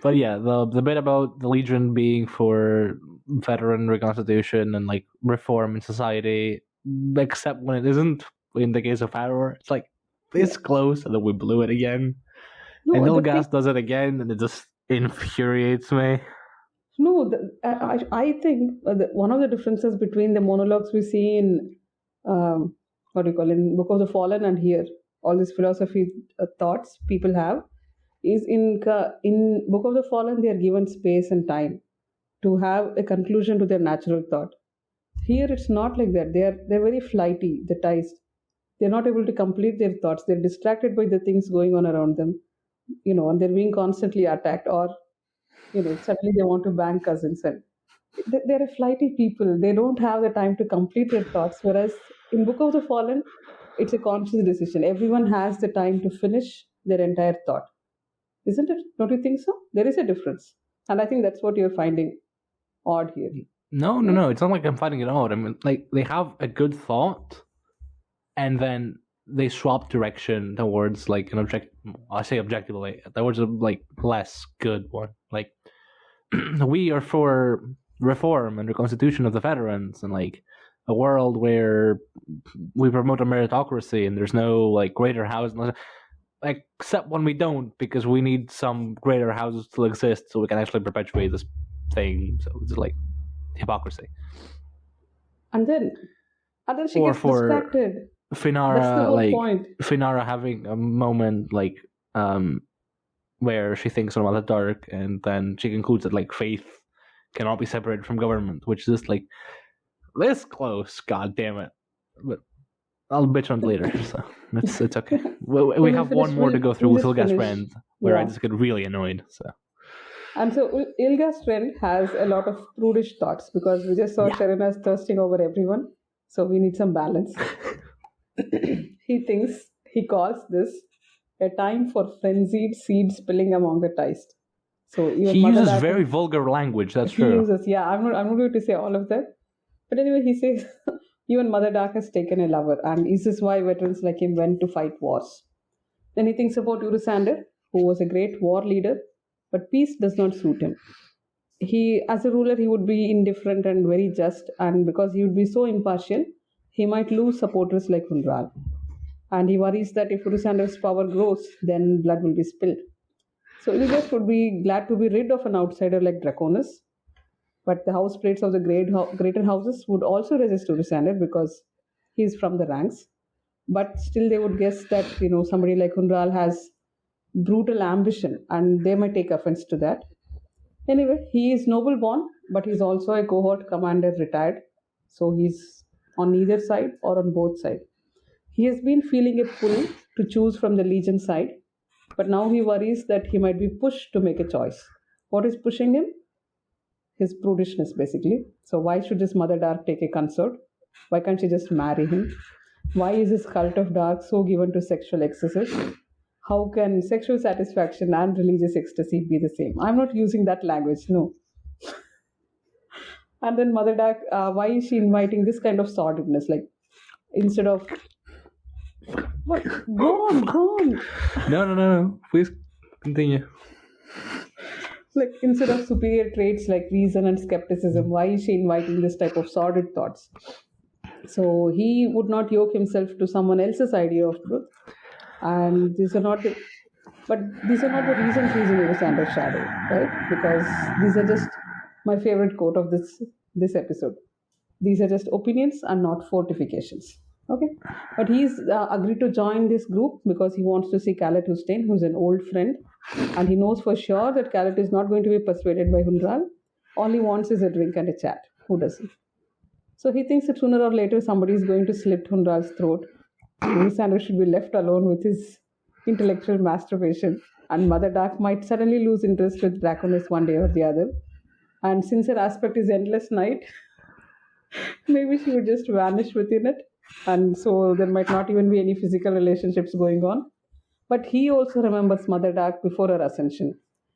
B: But yeah, the bit about the Legion being for veteran reconstitution and like reform in society, except when it isn't. In the case of Arrow, it's like this close, and then we blew it again.
A: No,
B: and
A: the
B: Ilgas
A: thing-
B: does it again, and it just infuriates me.
A: No, I think one of the differences between the monologues we see in in Book of the Fallen and here, all these philosophy thoughts people have, is in Book of the Fallen they are given space and time to have a conclusion to their natural thought. Here it's not like that. They're very flighty. The ties. They're not able to complete their thoughts. They're distracted by the things going on around them, and they're being constantly attacked, or suddenly they want to bang cousins, and they're a flighty people. They don't have the time to complete their thoughts. Whereas in Book of the Fallen, it's a conscious decision. Everyone has the time to finish their entire thought, isn't it? Don't you think so? There is a difference, and I think that's what you're finding odd here.
B: No. It's not like I'm finding it odd. I mean, like they have a good thought, and then they swap direction towards like an objectively towards a like less good one. Like we are for reform and reconstitution of the veterans, and like a world where we promote a meritocracy and there's no like greater house, except when we don't, because we need some greater houses to exist so we can actually perpetuate this thing. So it's like hypocrisy.
A: And then she
B: Or
A: gets
B: for
A: distracted. That's the
B: Finara,
A: whole
B: like
A: point.
B: Finara having a moment like where she thinks about the dark, and then she concludes that like faith cannot be separated from government, which is just like this close. God damn it! But I'll bitch on it later, so it's okay. We have one more to go through with Ilga's friend, where I just get really annoyed. So.
A: And so Ilga's friend has a lot of prudish thoughts because we just saw Sharina's thirsting over everyone. So we need some balance. He calls this a time for frenzied seed spilling among the ties. So
B: he uses very vulgar language. That's true.
A: I'm not going to say all of that. But anyway, he says even Mother Dark has taken a lover, and this is why veterans like him went to fight wars. Then he thinks about Urusander, who was a great war leader, but peace does not suit him. As a ruler, he would be indifferent and very just, and because he would be so impartial, he might lose supporters like Hundral. And he worries that if Urusander's power grows, then blood will be spilled. So Ilgas would be glad to be rid of an outsider like Draconis, but the house plates of the greater houses would also resist Urusander because he's from the ranks. But still, they would guess that somebody like Hundral has brutal ambition, and they might take offense to that. Anyway, he is noble born, but he's also a cohort commander retired, so he's on neither side or on both sides. He has been feeling a pull to choose from the Legion side, but now he worries that he might be pushed to make a choice. What is pushing him? His prudishness, basically. So why should his Mother Dark take a consort? Why can't she just marry him? Why is his cult of dark so given to sexual excesses? How can sexual satisfaction and religious ecstasy be the same? I'm not using that language, no. And then Mother Dark, why is she inviting this kind of sordidness? Like, instead of... What? Go on.
B: No. Please continue.
A: Like, instead of superior traits like reason and skepticism, why is she inviting this type of sordid thoughts? So he would not yoke himself to someone else's idea of truth. And these are not the reasons he's in Urusander's shadow, right? Because these are just my favorite quote of this episode. These are just opinions and not fortifications. Okay, but he's agreed to join this group because he wants to see Khaled Hussein, who's an old friend, and he knows for sure that Khaled is not going to be persuaded by Hundral. All he wants is a drink and a chat. Who doesn't? So he thinks that sooner or later somebody is going to slit Hundral's throat. Urusander should be left alone with his intellectual masturbation, and Mother Dark might suddenly lose interest with Draconis one day or the other. And since her aspect is endless night, maybe she would just vanish within it. and so there might not even be any physical relationships going on. But he also remembers Mother Dark before her ascension.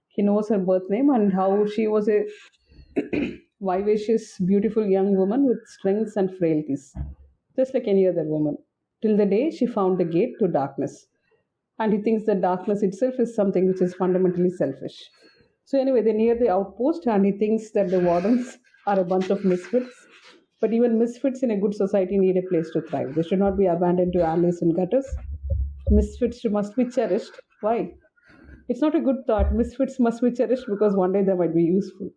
A: He knows her birth name and how she was a vivacious, beautiful young woman with strengths and frailties, just like any other woman, till the day she found the gate to darkness. And he thinks that darkness itself is something which is fundamentally selfish. So, anyway, they near the outpost, and he thinks that the wardens are a bunch of misfits. But even misfits in a good society need a place to thrive. They should not be abandoned to alleys and gutters. Misfits must be cherished. Why? It's not a good thought. Misfits must be cherished because one day they might be useful.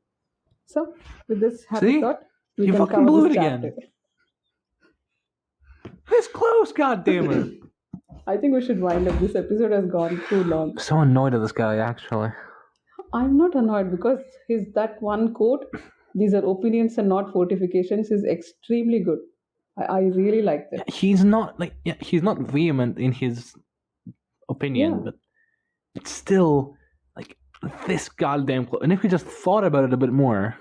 A: So, with this happy thought, we
B: you
A: can
B: fucking
A: cover
B: blew
A: this
B: it
A: chapter.
B: again. This close, goddammit.
A: I think we should wind up. This episode has gone too long.
B: I'm so annoyed at this guy, actually.
A: I'm not annoyed because that one quote, "These are opinions and not fortifications," is extremely good. I really like that.
B: He's not he's not vehement in his opinion,
A: Yeah.
B: but it's still like this goddamn close. And if we just thought about it a bit more,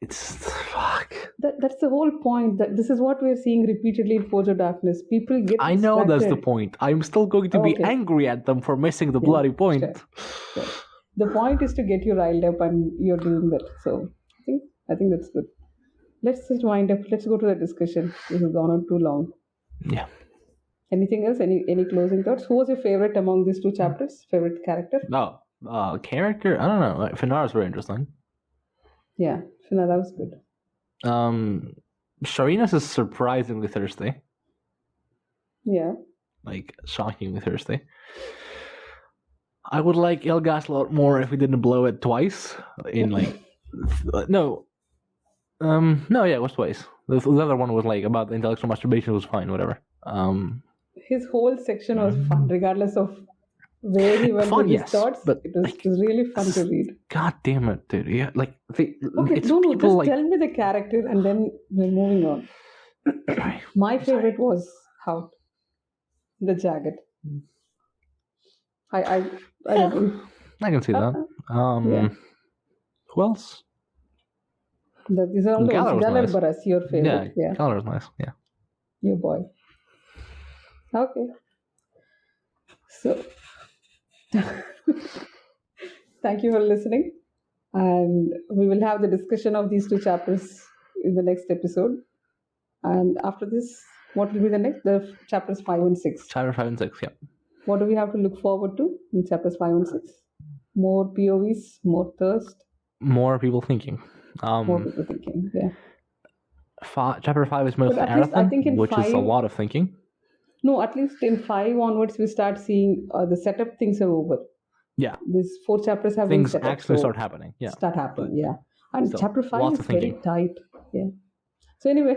B: it's fuck.
A: That's the whole point. That this is what we're seeing repeatedly in Forge of Darkness. People get
B: I know that's the
A: distracted.
B: point. I'm still going to be
A: Okay.
B: angry at them for missing the bloody point.
A: Sure. The point is to get you riled up, and you're doing that. So I think that's good. Let's just wind up. Let's go to the discussion. This has gone on too long.
B: Yeah.
A: Anything else? Any closing thoughts? Who was your favorite among these two chapters? Favorite character?
B: No. Character? I don't know. Like, Finar's very interesting.
A: Yeah, no, that was good.
B: Sharinas is surprisingly thirsty.
A: Yeah.
B: Like, shockingly thirsty. I would like Ilgas a lot more if we didn't blow it twice. In like... No, it was twice. The other one was like about intellectual masturbation was fine, whatever.
A: His whole section was fun, regardless of where he went with his thoughts.
B: But
A: it was really fun to read.
B: God damn it, dude! Yeah, like
A: Okay,
B: it's
A: no,
B: people
A: just
B: like
A: tell me the character, and then we're moving on. My favorite was Hout, the Jagged. I agree.
B: I can see that.
A: Yeah.
B: Who else?
A: These are all the
B: Galar
A: ones.
B: was nice.
A: Galar Baras, your favorite. Yeah.
B: Galar's nice. Yeah.
A: Your boy. Okay. So, thank you for listening. And we will have the discussion of these two chapters in the next episode. And after this, what will be the next? The chapters 5 and 6.
B: Chapter 5 and 6, yeah.
A: What do we have to look forward to in chapters 5 and 6? More POVs, more thirst,
B: More people thinking.
A: more people thinking. Yeah.
B: Chapter 5 is mostly
A: But at least I think in
B: Arathon, which is a
A: 5
B: lot of thinking.
A: No, at least in 5 onwards, we start seeing the setup things are over.
B: Yeah.
A: These 4 chapters have
B: Things
A: been set up,
B: actually
A: so
B: start happening. Yeah.
A: Start happening, yeah. And
B: Still,
A: chapter 5
B: lots
A: is
B: of
A: very
B: thinking.
A: tight. Yeah. So anyway,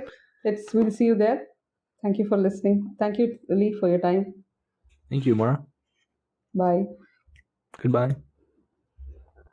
A: we'll see you there. Thank you for listening. Thank you, Lee, for your time.
B: Thank you, Mara.
A: Bye.
B: Goodbye.